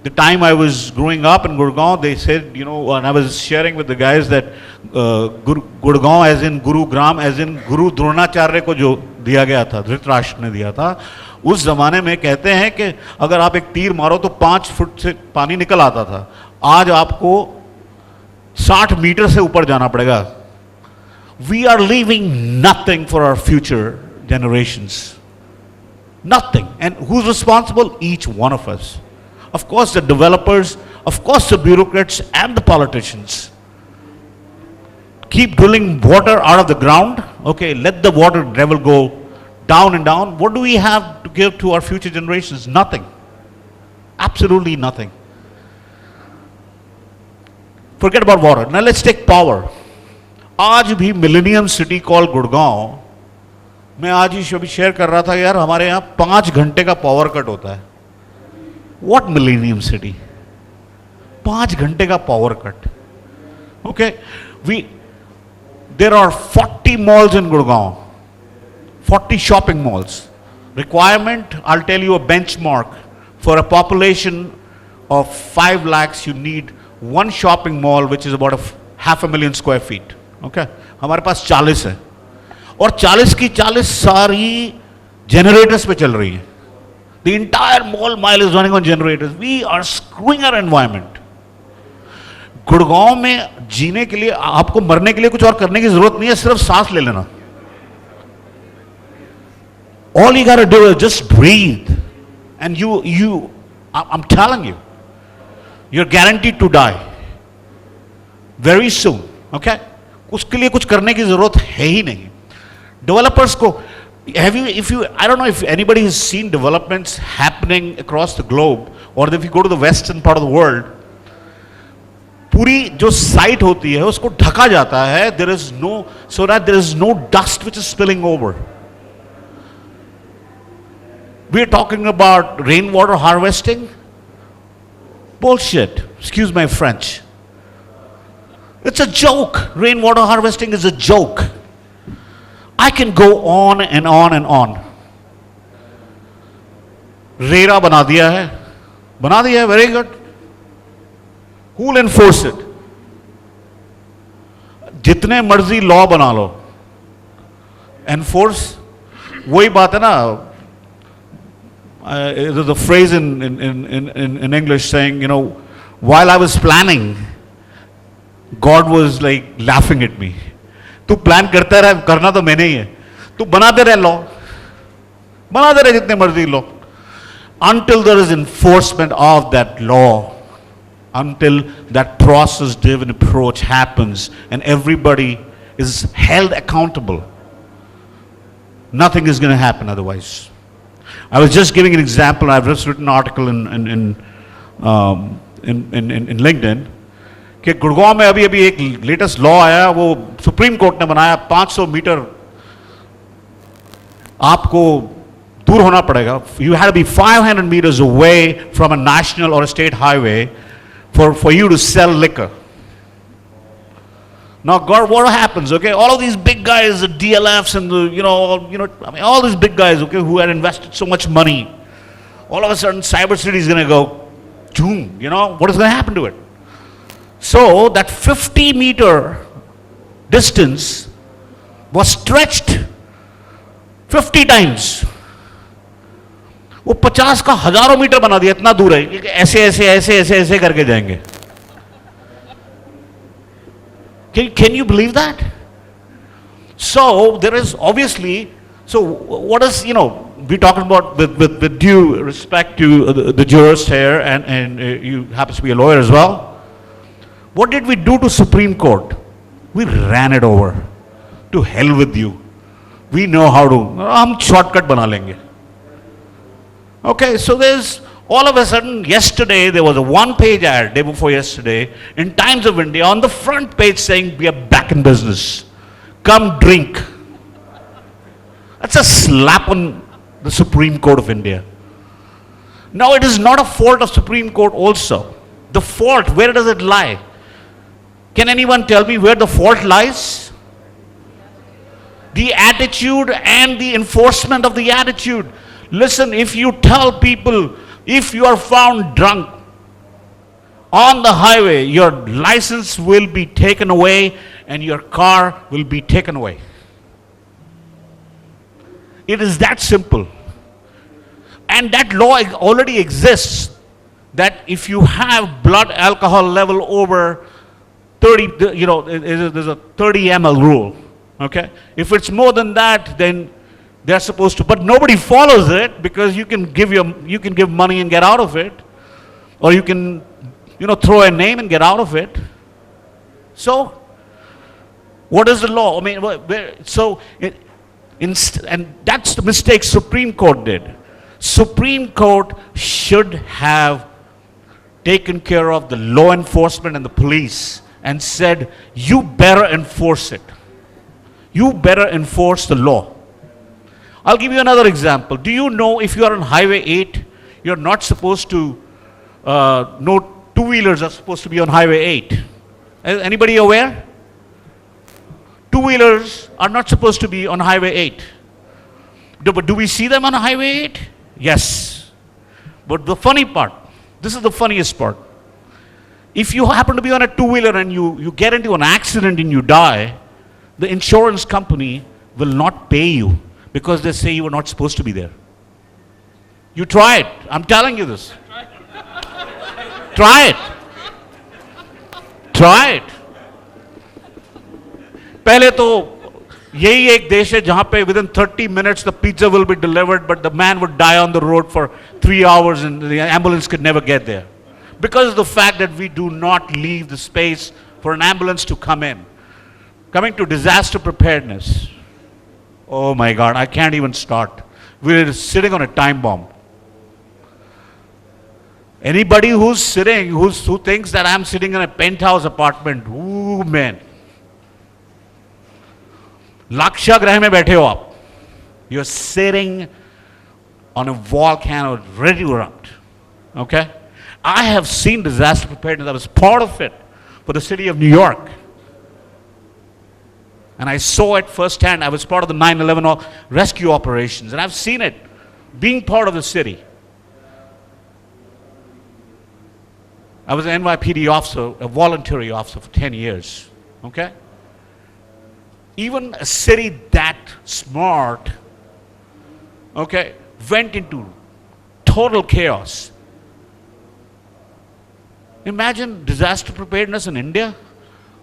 The time I was growing up in Gurgaon, they said, and I was sharing with the guys that Gurgaon as in Gurugram, as in Guru Dronacharya को जो दिया गया था, धृतराष्ट्र ने दिया था, उस जमाने में कहते हैं कि अगर आप एक तीर मारो तो 5 फुट से पानी निकल आता था. आज आपको 60 मीटर से ऊपर जाना पड़ेगा. We are leaving nothing for our future generations. Nothing. And who's responsible? Each one of us. Of course the developers, of course the bureaucrats and the politicians. Keep drilling water out of the ground. Okay, let the water level go down and down. What do we have to give to our future generations? Nothing. Absolutely nothing. Forget about water. Now let's take power. आज भी millennium city call Gurgaon, मैं आज ही अभी share कर रहा था यार, हमारे यहाँ 5 घंटे का पावर कट होता है. What millennium city? 5 घंटे का power cut. Okay, there are 40 malls in Gurgaon, 40 shopping malls. Requirement, I'll tell you a benchmark, for a population of 5 lakhs you need one shopping mall which is about half a million square feet. Okay? हमारे पास 40 है. और 40 की 40 सारी generators पे चल रही है. The entire mall mile is running on generators. We are screwing our environment. Gurgaon में जीने के लिए, आपको मरने के लिए कुछ और करने की जरूरत नहीं है, सिर्फ सांस ले लेना. All you gotta do is just breathe. And I'm telling you, you're guaranteed to die very soon. Okay? उसके लिए कुछ करने की जरूरत है ही नहीं. Developers को, I don't know if anybody has seen developments happening across the globe, or if you go to the western part of the world, पूरी जो साइट होती है उसको ढका जाता है, so that there is no dust which is spilling over. We are talking about rainwater harvesting. Bullshit. Excuse my French. It's a joke. Rainwater harvesting is a joke. I can go on and on and on. RERA बना दिया है, very good. Who will enforce it? जितने मर्जी law बना लो, enforce, वही बात है ना. There's a phrase in English saying, you know, while I was planning, God was like laughing at me. तू प्लान करता रहा, करना तो मैंने ही है. तू बनाते रहे लॉ, बनाते रहे जितने मर्जी law, until there is enforcement of that law, until that process-driven approach happens and everybody is held accountable, nothing is going to happen otherwise. I was just giving an example. I've just written an article in LinkedIn कि गुड़गांव में अभी एक latest law आया, वो supreme court ने बनाया. 500 metre आपको दूर होना पड़ेगा. You had to be 500 meters away from a national or a state highway for you to sell liquor. Now, God, what happens? Okay, all of these big guys, the DLFs and the all these big guys, okay, who had invested so much money, all of a sudden, Cyber City is going to go, boom. What is going to happen to it? So that 50-meter distance was stretched 50 times. वो 50 का हजारों metre बना दिया, इतना दूर है कि ऐसे ऐसे ऐसे ऐसे ऐसे करके जाएंगे. Can you believe that? So there is obviously, so what is, we're talking about with due respect to the jurist here, and you happen to be a lawyer as well. What did we do to Supreme Court? We ran it over. To hell with you. We know how to, हम shortcut बना लेंगे. Okay, so there's, all of a sudden, yesterday, there was a one-page ad, day before yesterday, in Times of India, on the front page saying, we are back in business. Come drink. That's a slap on the Supreme Court of India. Now, it is not a fault of Supreme Court also. The fault, where does it lie? Can anyone tell me where the fault lies? The attitude and the enforcement of the attitude. Listen, if you tell people, if you are found drunk on the highway, your license will be taken away and your car will be taken away. It is that simple. And that law already exists, that if you have blood alcohol level over 30, there's a 30 ml rule. Okay? If it's more than that, then they're supposed to, but nobody follows it because you can give money and get out of it, or you can, throw a name and get out of it. So, what is the law? I mean, and that's the mistake Supreme Court did. Supreme Court should have taken care of the law enforcement and the police and said, you better enforce it. You better enforce the law. I'll give you another example. Do you know if you are on Highway 8, you're not supposed to, no two-wheelers are supposed to be on Highway 8. Is anybody aware? Two-wheelers are not supposed to be on Highway 8. But do we see them on Highway 8? Yes. But the funny part, this is the funniest part. If you happen to be on a two-wheeler and you get into an accident and you die, the insurance company will not pay you because they say you were not supposed to be there. You try it. I'm telling you this. Try it. Try it. पहले तो यही एक देश है जहां पे within 30 minutes the pizza will be delivered, but the man would die on the road for 3 hours and the ambulance could never get there. Because of the fact that we do not leave the space for an ambulance to come in. Coming to disaster preparedness. Oh my God, I can't even start. We're sitting on a time bomb. Anybody who's sitting, who thinks that I'm sitting in a penthouse apartment, ooh man. Laksha Graha mein baithe ho aap. You're sitting on a volcano ready to erupt. Okay? I have seen disaster preparedness. I was part of it for the city of New York. And I saw it firsthand. I was part of the 9/11 rescue operations. And I've seen it being part of the city. I was an NYPD officer, a voluntary officer for 10 years. Okay? Even a city that smart, okay, went into total chaos. Imagine disaster preparedness in India.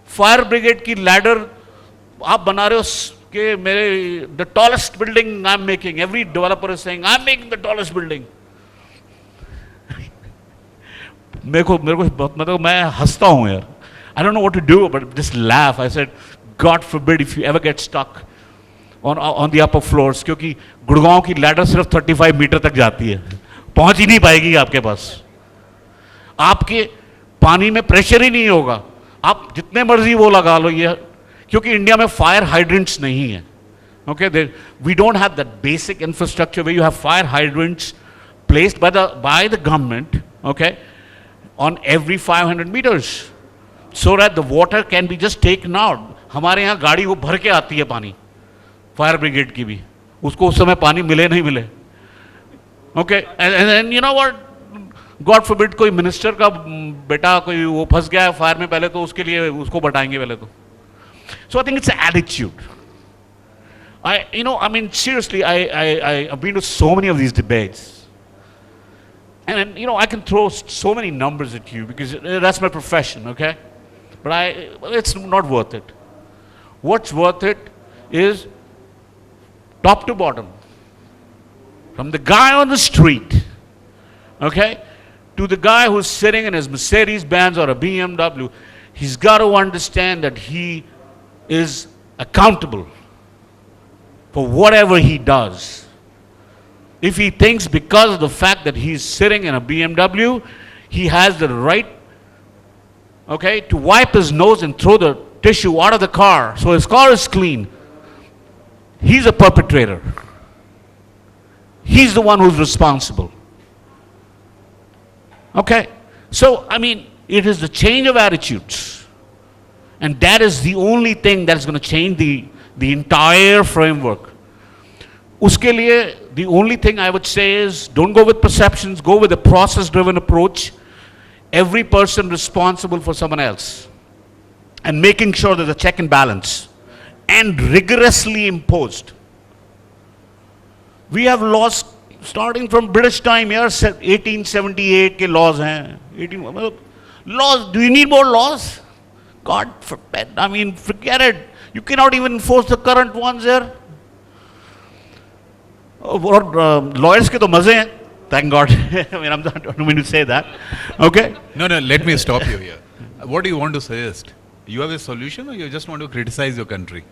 Fire brigade की ladder आप बना रहे हो कि मेरे the tallest building I'm making. Every developer is saying I'm making the tallest building. मेरे को बहुत मतलब मैं हंसता हूँ यार. I don't know what to do, but just laugh. I said, God forbid if you ever get stuck on the upper floors, क्योंकि गुड़गांव की ladder सिर्फ 35 मीटर तक जाती है, पहुंच ही नहीं पाएगी आपके पास. आपके पानी में प्रेशर ही नहीं होगा, आप जितने मर्जी वो लगा लो ये, क्योंकि इंडिया में फायर हाइड्रेंट्स नहीं है. Okay, we don't have that basic infrastructure where you have fire hydrants placed by the government, okay, on every 500 meters, so that the water can be just taken out. हमारे यहाँ गाड़ी वो भर के आती है पानी, फायर ब्रिगेड की भी, उसको उस समय पानी मिले नहीं मिले. Okay, and then you know what, God forbid कोई मिनिस्टर का बेटा कोई वो फंस गया है फायर में, पहले तो उसके लिए उसको बटाएंगे पहले तो. So I think it's an attitude. I mean, seriously, I've been to so many of these debates. And, I can throw so many numbers at you because that's my profession, okay? But it's not worth it. What's worth it is top to bottom. From the guy on the street, okay, to the guy who's sitting in his Mercedes-Benz or a BMW, he's got to understand that he is accountable for whatever he does. If he thinks because of the fact that he's sitting in a BMW, he has the right, okay, to wipe his nose and throw the tissue out of the car so his car is clean, he's a perpetrator. He's the one who's responsible. Okay? So, I mean, it is the change of attitudes. And that is the only thing that is going to change the entire framework. Uske liye, the only thing I would say is, don't go with perceptions, go with a process-driven approach. Every person responsible for someone else. And making sure there's a check and balance. And rigorously imposed. We have laws starting from British time here, 1878 ke laws hain. Laws, do you need more laws? God forbid. I mean, forget it. You cannot even enforce the current ones here. Lawyers ke to maze hain. Thank God. I mean, I don't mean to say that. Okay? No, let me stop you here. What do you want to suggest? You have a solution or you just want to criticize your country?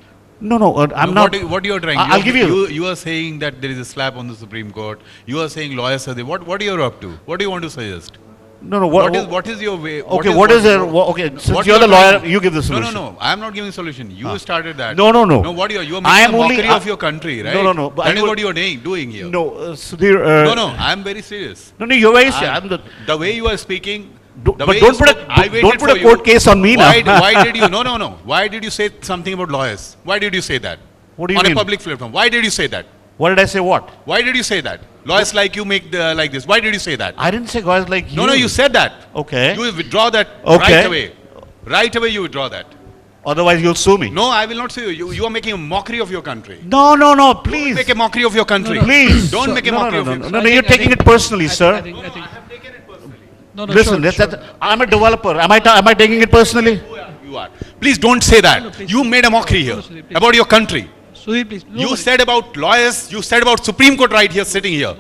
No, I'm not. What you are trying? I'll give you. You are saying that there is a slap on the Supreme Court. You are saying lawyers are there. What are you up to? What do you want to suggest? No. What is your way? Okay, what is there? Okay, since you're the lawyer, you give the solution. No. I am not giving solution. You started that. No. No, what you are making a mockery of your country, right? No. That is what you are doing here. No, Sudhir. No. I am very serious. No, you're very serious. The way you are speaking. But don't put a court case on me now. Why did you? No. Why did you say something about lawyers? Why did you say that? What do you mean? On a public platform. Why did you say that? What did I say what? Why did you say that? Lawyers like you make like this. Why did you say that? I didn't say guys like you. No, you said that. Okay. You withdraw that Okay. right away. Right away you withdraw that. Otherwise you'll sue me. No, I will not sue you. You are making a mockery of your country. No, please. Make a mockery of your country. Please. Don't make a mockery of your country. No, you're taking it personally, sir. I think, no, Listen, I'm a developer. Am I taking it personally? You are. Please don't say that. No, please. You made a mockery here Sudhir, please. about your country. Sudhir, please. You said about lawyers, you said about Supreme Court right here, sitting here.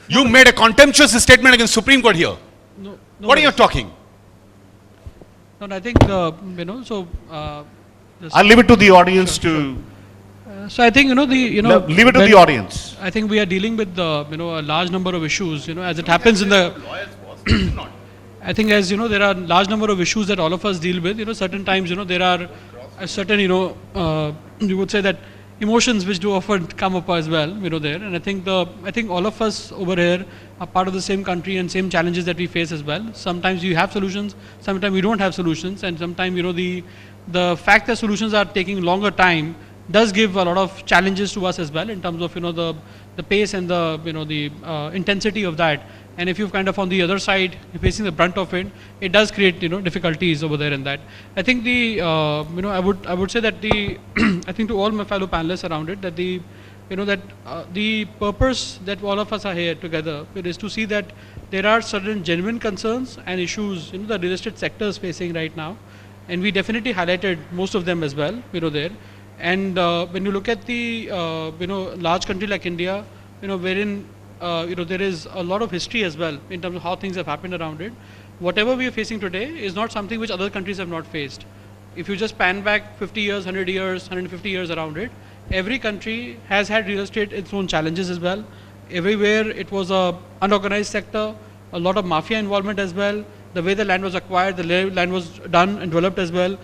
You made a contemptuous statement against Supreme Court here. What are you talking? No, I think, I'll leave it to the audience to so I think, leave it to the audience. I think we are dealing with, a large number of issues, as it happens in the, I think as, there are large number of issues that all of us deal with, certain times, there are a certain, you would say that emotions which do often come up as well, there. And I think all of us over here are part of the same country and same challenges that we face as well. Sometimes you have solutions, sometimes we don't have solutions, and sometimes, the fact that solutions are taking longer time does give a lot of challenges to us as well in terms of, the pace and the, the intensity of that. And if you're kind of on the other side, facing the brunt of it, it does create, difficulties over there in that. I think the, I would say that the, I think to all my fellow panelists around it, that the, the purpose that all of us are here together is to see that there are certain genuine concerns and issues, the real estate sector is facing right now. And we definitely highlighted most of them as well, there. And when you look at the, large country like India, wherein there is a lot of history as well in terms of how things have happened around it. Whatever we are facing today is not something which other countries have not faced. If you just pan back 50 years, 100 years, 150 years around it, every country has had real estate its own challenges as well. Everywhere it was a unorganized sector, a lot of mafia involvement as well. The way the land was acquired, the land was done and developed as well.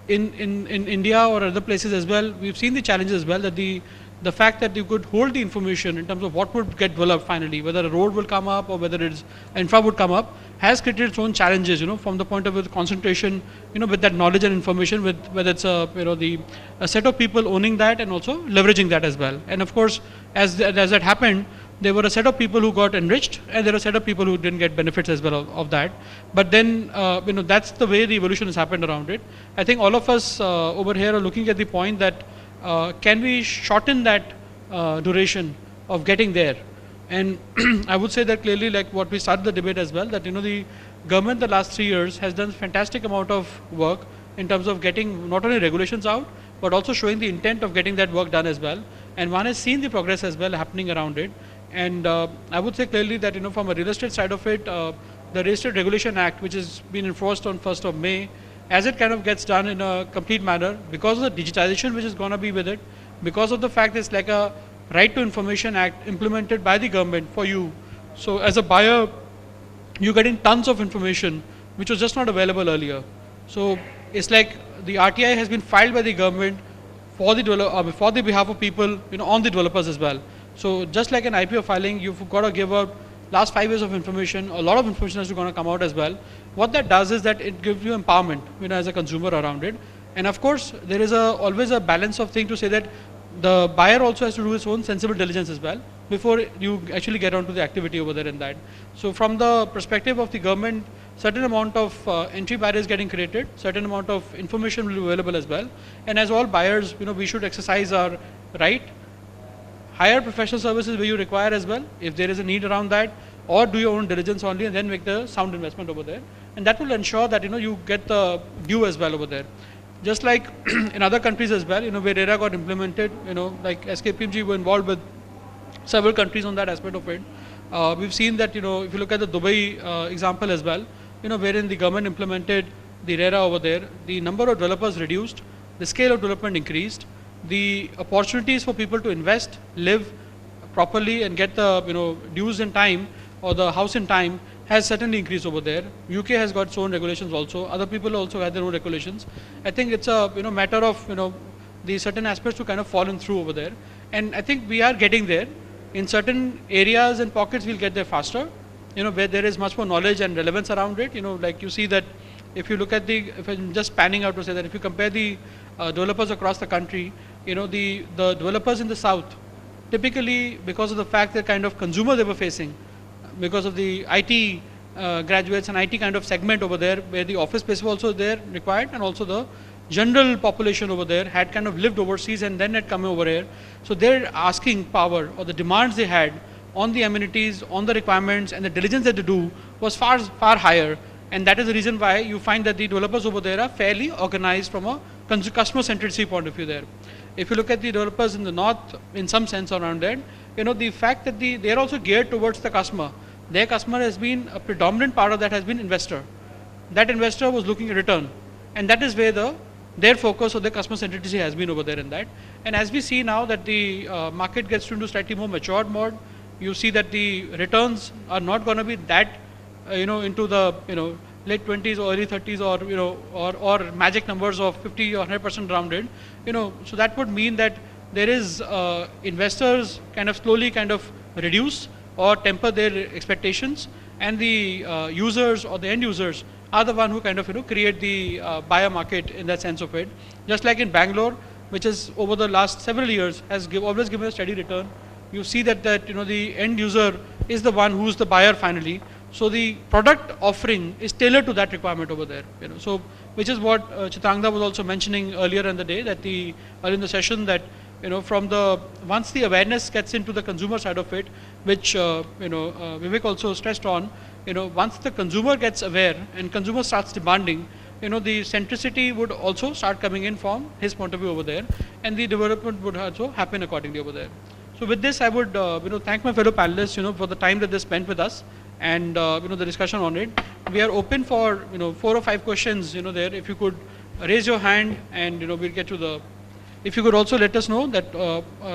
In India or other places as well, we've seen the challenges as well, that the fact that you could hold the information in terms of what would get developed finally, whether a road will come up or whether it's infra would come up, has created its own challenges, from the point of view of concentration, with that knowledge and information, with whether it's a set of people owning that and also leveraging that as well. And of course, as that happened, there were a set of people who got enriched and there were a set of people who didn't get benefits as well of that. But then, that's the way the evolution has happened around it. I think all of us over here are looking at the point that can we shorten that duration of getting there? And I would say that clearly, like what we started the debate as well, that the government the last 3 years has done fantastic amount of work in terms of getting not only regulations out, but also showing the intent of getting that work done as well. And one has seen the progress as well happening around it. And I would say clearly that from a real estate side of it, the Real Estate Regulation Act, which has been enforced on 1st of May, as it kind of gets done in a complete manner, because of the digitization which is going to be with it, because of the fact it's like a Right to Information Act implemented by the government for you. So as a buyer, you're getting tons of information which was just not available earlier. So it's like the RTI has been filed by the government for the behalf of people, on the developers as well. So just like an IPO filing, you've got to give out last 5 years of information. A lot of information is going to come out as well. What that does is that it gives you empowerment, as a consumer around it. And of course, there is always a balance of thing to say that the buyer also has to do his own sensible diligence as well before you actually get onto the activity over there in that. So from the perspective of the government, certain amount of entry barriers getting created, certain amount of information will be available as well. And as all buyers, we should exercise our right, hire professional services where you require as well, if there is a need around that, or do your own diligence only and then make the sound investment over there. And that will ensure that, you get the due as well over there. Just like in other countries as well, where RERA got implemented, like KPMG were involved with several countries on that aspect of it. We've seen that, if you look at the Dubai example as well, wherein the government implemented the RERA over there, the number of developers reduced, the scale of development increased, the opportunities for people to invest, live properly and get the dues in time or the house in time has certainly increased over there. UK has got its own regulations also. Other people also have their own regulations. I think it's a matter of the certain aspects to kind of fallen through over there. And I think we are getting there. In certain areas and pockets, we'll get there faster. Where there is much more knowledge and relevance around it. Like you see that if you look at if I'm just panning out to say that if you compare the developers across the country, the developers in the south typically because of the fact that kind of consumer they were facing, because of the IT graduates and IT kind of segment over there, where the office space was also there required, and also the general population over there had kind of lived overseas and then had come over here. So their asking power or the demands they had on the amenities, on the requirements and the diligence that they do was far higher. And that is the reason why you find that the developers over there are fairly organized from a customer centricity point of view there. If you look at the developers in the north, in some sense around that, the fact that they are also geared towards the customer. Their customer has been a predominant part of that has been investor. That investor was looking at return, and that is where their focus or their customer centricity has been over there in that. And as we see now that the market gets into slightly more matured mode, you see that the returns are not going to be that into the late 20s or early 30s or magic numbers of 50 or 100% rounded. So that would mean that there is investors kind of slowly kind of reduce or temper their expectations, and the users or the end users are the one who kind of create the buyer market in that sense of it. Just like in Bangalore, which is over the last several years has always given a steady return. You see that the end user is the one who's the buyer finally. So the product offering is tailored to that requirement over there. So which is what Chitrangada was also mentioning earlier in the day, that earlier in the session, that from once the awareness gets into the consumer side of it, which Vivek also stressed on, once the consumer gets aware and consumer starts demanding, the centricity would also start coming in from his point of view over there, and the development would also happen accordingly over there. So with this, I would thank my fellow panelists for the time that they spent with us, and the discussion on it. We are open for 4 or 5 questions there. If you could raise your hand, and we'll get to the. If you could also let us know that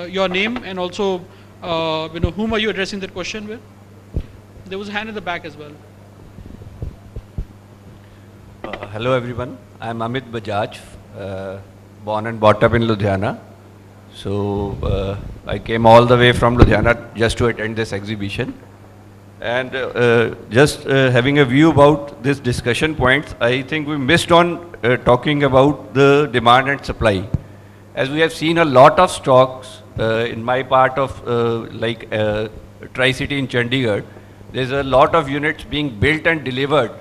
your name, and also whom are you addressing that question with. There was a hand in the back as well. Hello everyone, I am Amit Bajaj, born and brought up in Ludhiana. So I came all the way from Ludhiana just to attend this exhibition. And just having a view about this discussion points, I think we missed on talking about the demand and supply. As we have seen a lot of stocks in my part of Tri-City in Chandigarh, there's a lot of units being built and delivered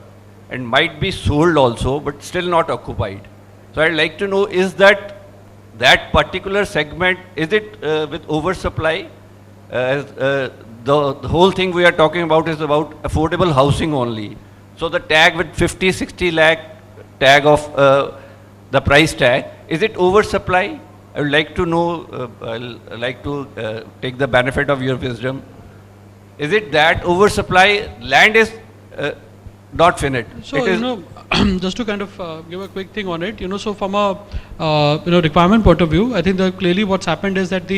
and might be sold also, but still not occupied. So I'd like to know, is that particular segment, is it with oversupply? The whole thing we are talking about is about affordable housing only. So the tag with 50, 60 lakh tag of the price tag, is it oversupply? I would like to know, I'd like to take the benefit of your wisdom. Is it that oversupply, land is not finished? So, just to kind of give a quick thing on it, so from a requirement point of view, I think that clearly what's happened is that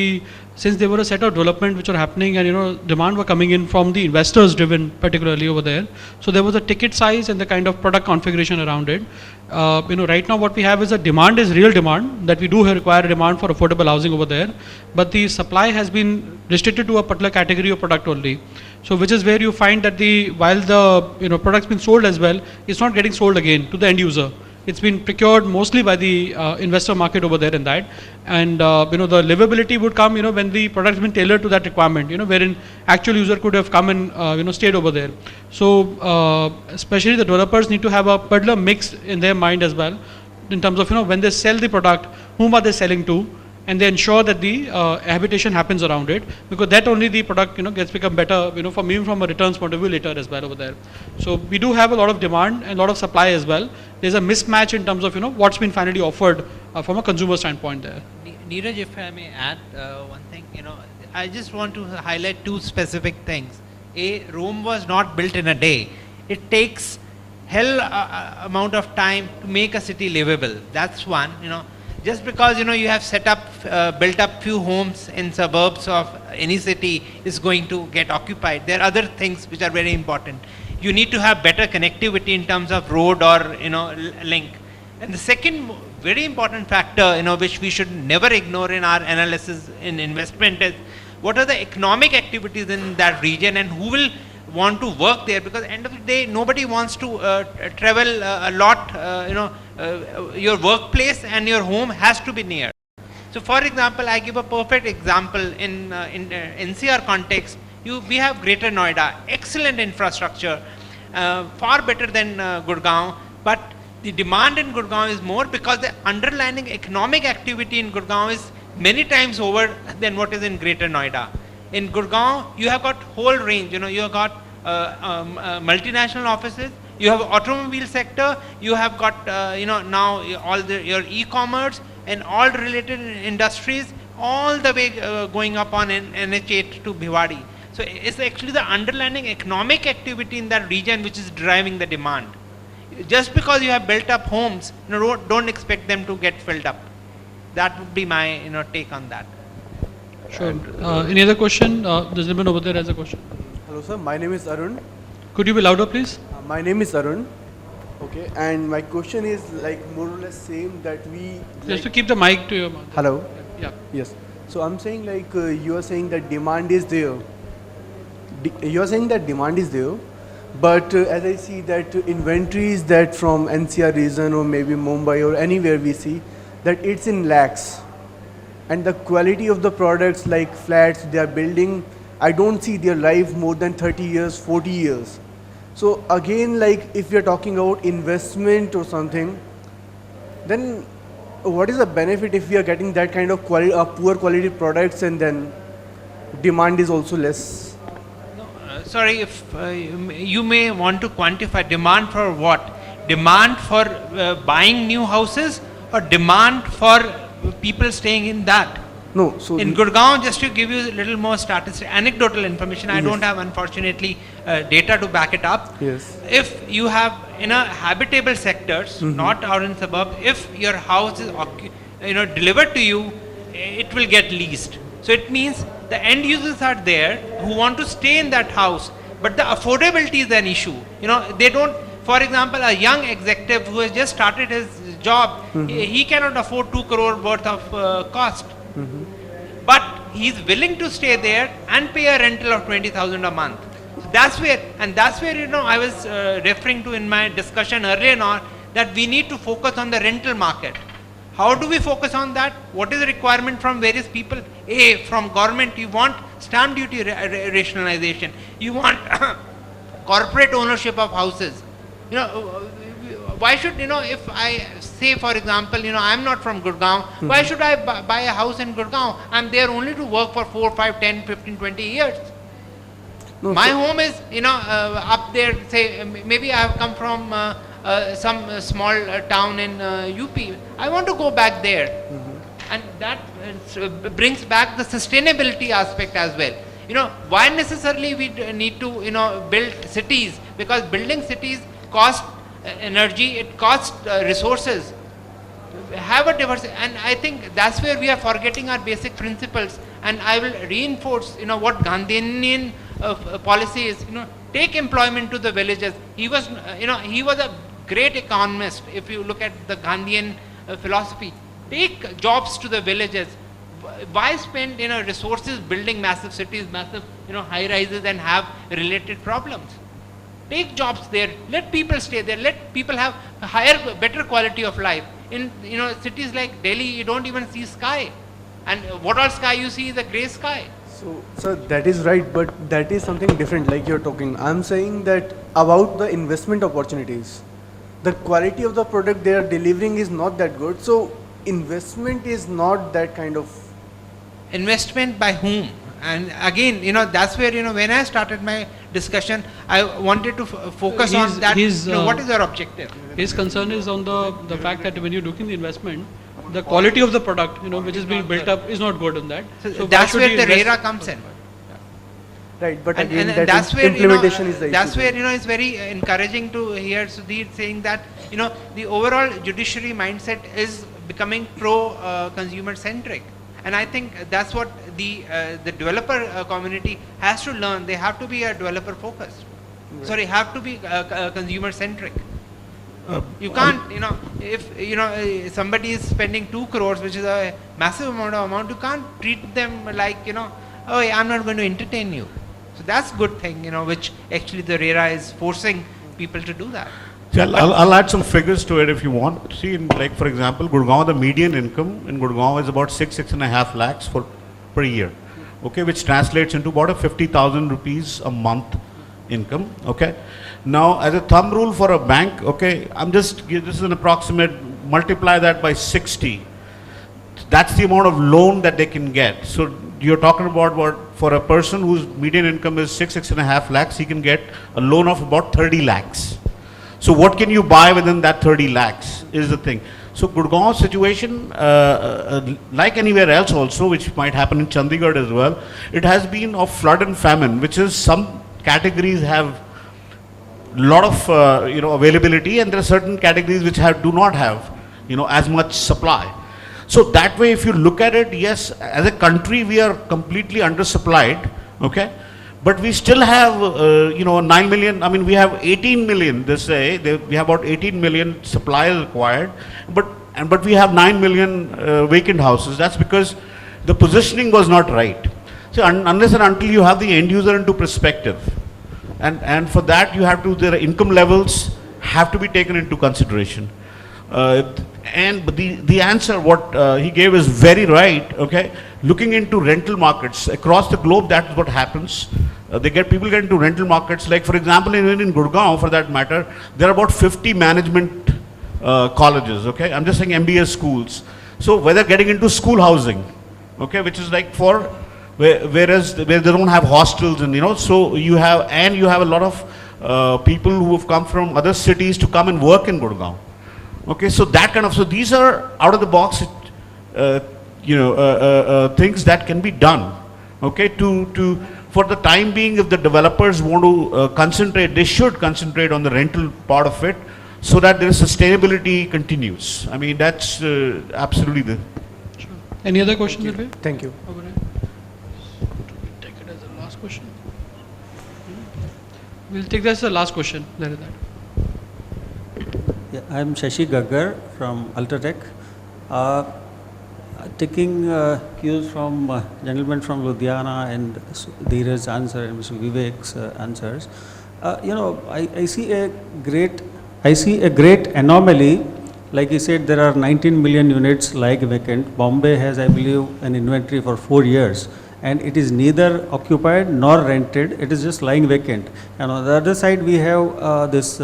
since there were a set of development which were happening, and demand were coming in from the investors driven particularly over there, so there was a ticket size and the kind of product configuration around it. Right now what we have is a demand is real demand, that we do require a demand for affordable housing over there, but the supply has been restricted to a particular category of product only. So which is where you find that while the product's been sold as well, it's not getting sold again to the end user. It's been procured mostly by the investor market over there in that, and the livability would come when the product has been tailored to that requirement, wherein actual user could have come and stayed over there. So especially the developers need to have a particular mix in their mind as well, in terms of when they sell the product, whom are they selling to, and they ensure that the habitation happens around it, because that only the product gets become better from even from a returns point of view later as well over there. So we do have a lot of demand and a lot of supply as well. There's a mismatch in terms of what's been finally offered from a consumer standpoint there. Neeraj, if I may add one thing, I just want to highlight 2 specific things. Rome was not built in a day. It takes hell amount of time to make a city livable. That's one. Just because you have built up few homes in suburbs of any city is going to get occupied. There are other things which are very important. You need to have better connectivity in terms of road or link. And the second very important factor which we should never ignore in our analysis in investment is what are the economic activities in that region and who will want to work there, because end of the day nobody wants to travel a lot. Your workplace and your home has to be near. So for example, I give a perfect example in NCR context. We have Greater Noida, excellent infrastructure, far better than Gurgaon, but the demand in Gurgaon is more because the underlying economic activity in Gurgaon is many times over than what is in Greater Noida. In Gurgaon, you have got whole range, you have got multinational offices, you have automobile sector, you have got, now all your e-commerce and all related industries, all the way going up on NH8 to Bhiwadi. So it's actually the underlying economic activity in that region which is driving the demand. Just because you have built up homes, don't expect them to get filled up. That would be my take on that. Sure. Any other question? There's a gentleman over there has a question. Hello sir, my name is Arun. Could you be louder, please? My name is Arun. Okay, and my question is like more or less same that we. Just to keep the mic to your mouth. Hello. Yeah. Yes. So I'm saying like you are saying that demand is there. You are saying that demand is there, but as I see that inventories that from NCR region or maybe Mumbai or anywhere we see that it's in lakhs, and the quality of the products like flats they are building, I don't see their life more than 30 years, 40 years. So again, like if you're talking about investment or something, then what is the benefit if we are getting that kind of quality, poor quality products and then demand is also less? Sorry, if you may want to quantify demand for what? Demand for buying new houses or demand for people staying in that? No, so in Gurgaon, just to give you a little more anecdotal information, I don't have unfortunately data to back it up. Yes. If you have in a habitable sectors, not out in suburb, if your house is delivered to you, it will get leased. So it means the end users are there who want to stay in that house, but the affordability is an issue. They don't. For example, a young executive who has just started his job, he cannot afford 2 crore worth of cost. But he is willing to stay there and pay a rental of 20,000 a month. So that's where I was referring to in my discussion earlier on that we need to focus on the rental market. How do we focus on that? What is the requirement from various people? From government, you want stamp duty rationalization. You want corporate ownership of houses. Why should, if I say, for example, I'm not from Gurgaon, why should I buy a house in Gurgaon? I'm there only to work for 4, 5, 10, 15, 20 years. No, my home is, up there, say, maybe I have come from some small town in UP. I want to go back there. And that brings back the sustainability aspect as well. Why necessarily we need to, build cities? Because building cities cost energy, it costs resources. Have a diversity, and I think that's where we are forgetting our basic principles. And I will reinforce, what Gandhian policy is. Take employment to the villages. He was a great economist. If you look at the Gandhian philosophy, take jobs to the villages. Why spend resources building massive cities, massive high rises, and have related problems? Take jobs there. Let people stay there. Let people have a better quality of life. In cities like Delhi, you don't even see sky, and what all sky you see is a grey sky. So, sir, that is right, but that is something different. Like you're talking, I'm saying that about the investment opportunities, the quality of the product they are delivering is not that good. So, investment is not that kind of. Investment by whom? And again, that's where, when I started my discussion, I wanted to focus on that. What is your objective? His concern is on the fact that when you're looking the investment, the quality of the product, which is being built up is not good on that. So that's where the GRIHA comes in. Right, but and again, that's where, implementation is the issue. That's where, it's very encouraging to hear Sudhir saying that, the overall judiciary mindset is becoming pro-consumer centric. And I think that's what the developer community has to learn. They have to be a developer focused. Right. Sorry, have to be consumer centric. You can't, if somebody is spending 2 crores, which is a massive amount, you can't treat them like, oh, I'm not going to entertain you. So that's good thing, which actually the RERA is forcing people to do that. See, I'll add some figures to it if you want. See, like for example, Gurgaon, the median income in Gurgaon is about 6.5 lakhs per year, okay, which translates into about a 50,000 rupees a month income, okay. Now, as a thumb rule for a bank, okay, this is an approximate, multiply that by 60. That's the amount of loan that they can get. So you're talking about what, for a person whose median income is 6.5 lakhs, he can get a loan of about 30 lakhs. So what can you buy within that 30 lakhs is the thing. So Gurgaon situation, like anywhere else also, which might happen in Chandigarh as well, it has been of flood and famine, which is some categories have lot of availability, and there are certain categories which do not have as much supply. So that way, if you look at it, yes, as a country we are completely undersupplied, okay, but we still have 9 million. I mean, we have 18 million. They say we have about 18 million supplies required, but we have 9 million vacant houses. That's because the positioning was not right. So unless and until you have the end user into perspective, and for that you have to, their income levels have to be taken into consideration. But the answer what he gave is very right, okay. Looking into rental markets across the globe, that's what happens. People get into rental markets, like for example in Gurgaon, for that matter, there are about 50 management colleges, okay. I'm just saying MBA schools. So whether getting into school housing, okay, which is like for, where they don't have hostels, and so you have a lot of people who have come from other cities to come and work in Gurgaon. Okay, so that kind of, so these are out of the box, things that can be done. Okay, for the time being, if the developers want to concentrate, they should concentrate on the rental part of it, so that their sustainability continues. I mean, that's absolutely the. Sure. Any other questions? Thank you. Over here. Take it as the last question. We'll take this as the last question. There is that. Yeah, I'm Shashi Gaggar from Ultratech. Taking cues from gentlemen from Ludhiana and Dheeraj's answer and Mr. Vivek's answers, I see a great anomaly. Like he said, there are 19 million units lying vacant. Bombay has, I believe, an inventory for 4 years, and it is neither occupied nor rented. It is just lying vacant. And on the other side, we have this,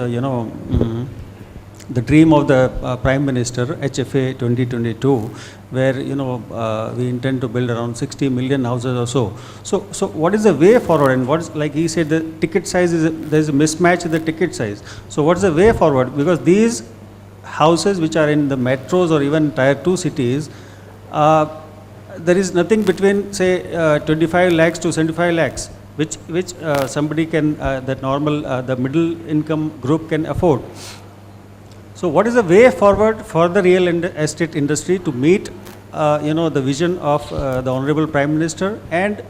the dream of the Prime Minister, HFA 2022, where we intend to build around 60 million houses or so. So what is the way forward? And what is, like he said, the ticket size there is a mismatch in the ticket size. So what is the way forward? Because these houses which are in the metros or even tier 2 cities, there is nothing between say 25 lakhs to 75 lakhs, which somebody can, the middle income group can afford. So what is the way forward for the real estate industry to meet, the vision of the Honorable Prime Minister, and,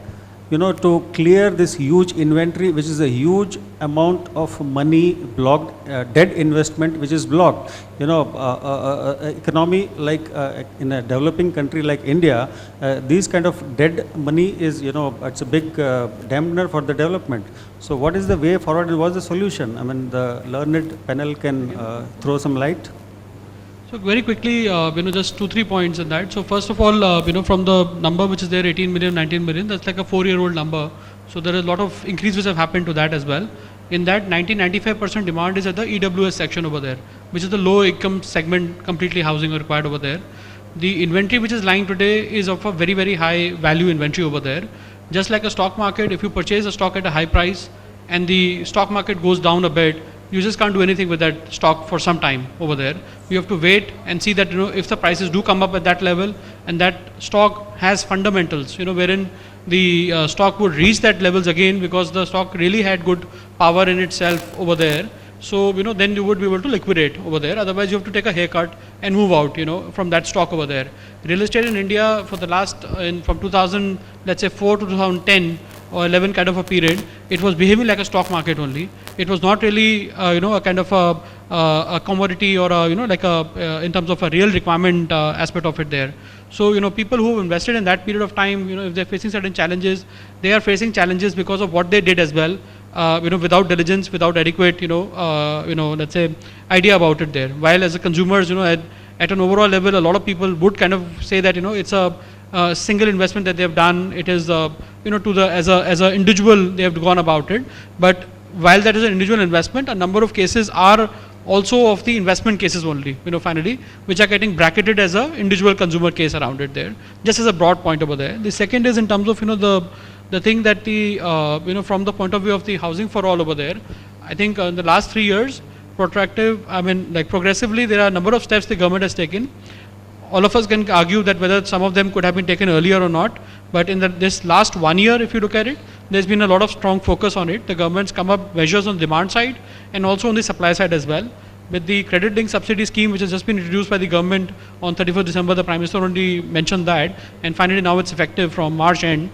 to clear this huge inventory, which is a huge amount of money blocked, dead investment, which is blocked. Economy like in a developing country like India, these kind of dead money is, it's a big dampener for the development. So what is the way forward? What is the solution? I mean, the learned panel can throw some light. So very quickly, just 2-3 points in that. So first of all, from the number which is there, 18 million, 19 million, that's like a 4-year-old number. So there is a lot of increase which have happened to that as well. In that, 90-95% demand is at the EWS section over there, which is the low income segment, completely housing required over there. The inventory which is lying today is of a very, very high value inventory over there. Just like a stock market, if you purchase a stock at a high price and the stock market goes down a bit, you just can't do anything with that stock for some time over there. You have to wait and see that, if the prices do come up at that level and that stock has fundamentals, wherein the stock would reach that levels again because the stock really had good power in itself over there. So, then you would be able to liquidate over there. Otherwise, you have to take a haircut and move out, from that stock over there. Real estate in India for the last, from 2000, let's say 4 to 2010 or 11 kind of a period, it was behaving like a stock market only. It was not really, a kind of a commodity or like in terms of a real requirement aspect of it there. So, people who invested in that period of time, if they're facing certain challenges, they are facing challenges because of what they did as well. without diligence, without adequate, let's say, idea about it there. While as a consumers, at an overall level, a lot of people would kind of say that, it's a single investment that they have done. It is, as a individual, they have gone about it. But while that is an individual investment, a number of cases are also of the investment cases only, finally, which are getting bracketed as a individual consumer case around it there, just as a broad point over there. The second is in terms of, the thing that from the point of view of the housing for all over there, I think in the last 3 years, progressively, there are a number of steps the government has taken. All of us can argue that whether some of them could have been taken earlier or not, but in this last 1 year, if you look at it, there's been a lot of strong focus on it. The government's come up measures on the demand side and also on the supply side as well. With the credit linked subsidy scheme, which has just been introduced by the government on 31st December, the Prime Minister only mentioned that, and finally now it's effective from March end.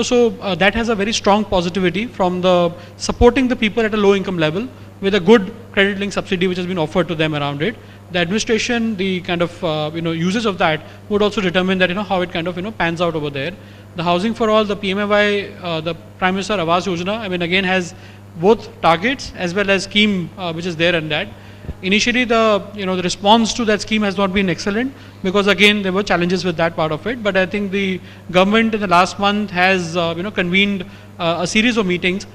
So that has a very strong positivity from the supporting the people at a low income level with a good credit linked subsidy which has been offered to them around it. The administration, the kind of usage of that would also determine that how it kind of pans out over there. The housing for all, the PMAY, the Prime Minister Awas Yojana, again has both targets as well as scheme which is there and that. Initially, the response to that scheme has not been excellent because again there were challenges with that part of it. But I think the government in the last month has convened a series of meetings,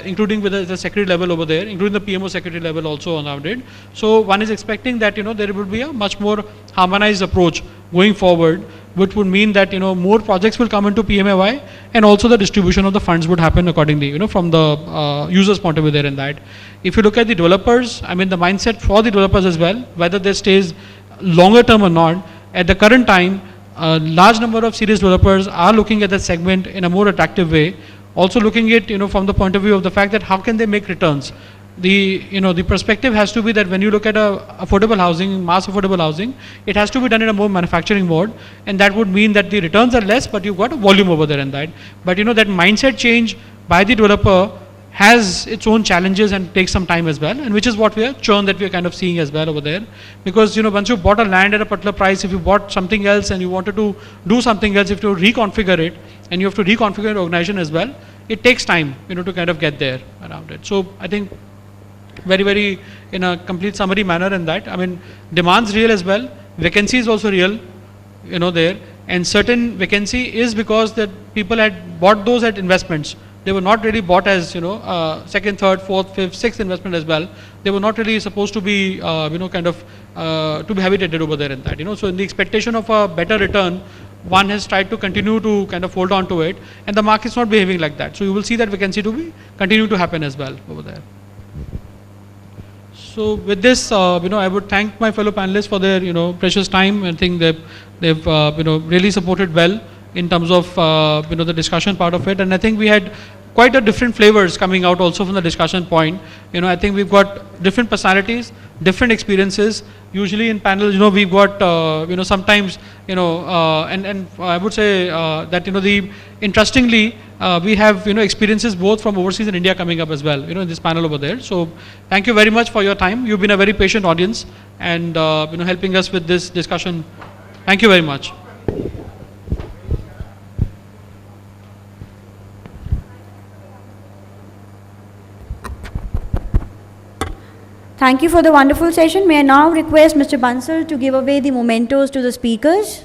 including with the secretary level over there, including the PMO secretary level also around it. So one is expecting that there will be a much more harmonized approach going forward, which would mean that more projects will come into PMAY and also the distribution of the funds would happen accordingly, from the users' point of view there in that. If you look at the developers, the mindset for the developers as well, whether they stays longer term or not, at the current time, a large number of serious developers are looking at that segment in a more attractive way. Also looking at from the point of view of the fact that how can they make returns. The perspective has to be that when you look at affordable housing, mass affordable housing, it has to be done in a more manufacturing mode, and that would mean that the returns are less, but you've got a volume over there in that. But that mindset change by the developer has its own challenges and takes some time as well, and which is what we are churn that we are kind of seeing as well over there. Because once you bought a land at a particular price, if you bought something else and you wanted to do something else, if you reconfigure it and you have to reconfigure the organization as well, it takes time to kind of get there around it. So I think very, very in a complete summary manner in that, demand's real as well, vacancy is also real, there, and certain vacancy is because that people had bought those at investments. They were not really bought as second, third, fourth, fifth, sixth investment as well. They were not really supposed to be to be habitated over there in that. So in the expectation of a better return, one has tried to continue to kind of hold on to it, and the market's not behaving like that. So you will see that vacancy to be continue to happen as well over there. So with this, I would thank my fellow panelists for their precious time. I think they've really supported well in terms of the discussion part of it, and I think we had quite a different flavors coming out also from the discussion point. I think we've got different personalities, different experiences. Usually in panels, we've got sometimes and I would say that interestingly we have experiences both from overseas and India coming up as well in this panel over there. So thank you very much for your time. You've been a very patient audience and helping us with this discussion. Thank you very much. Thank you for the wonderful session. May I now request Mr. Bansal to give away the mementos to the speakers.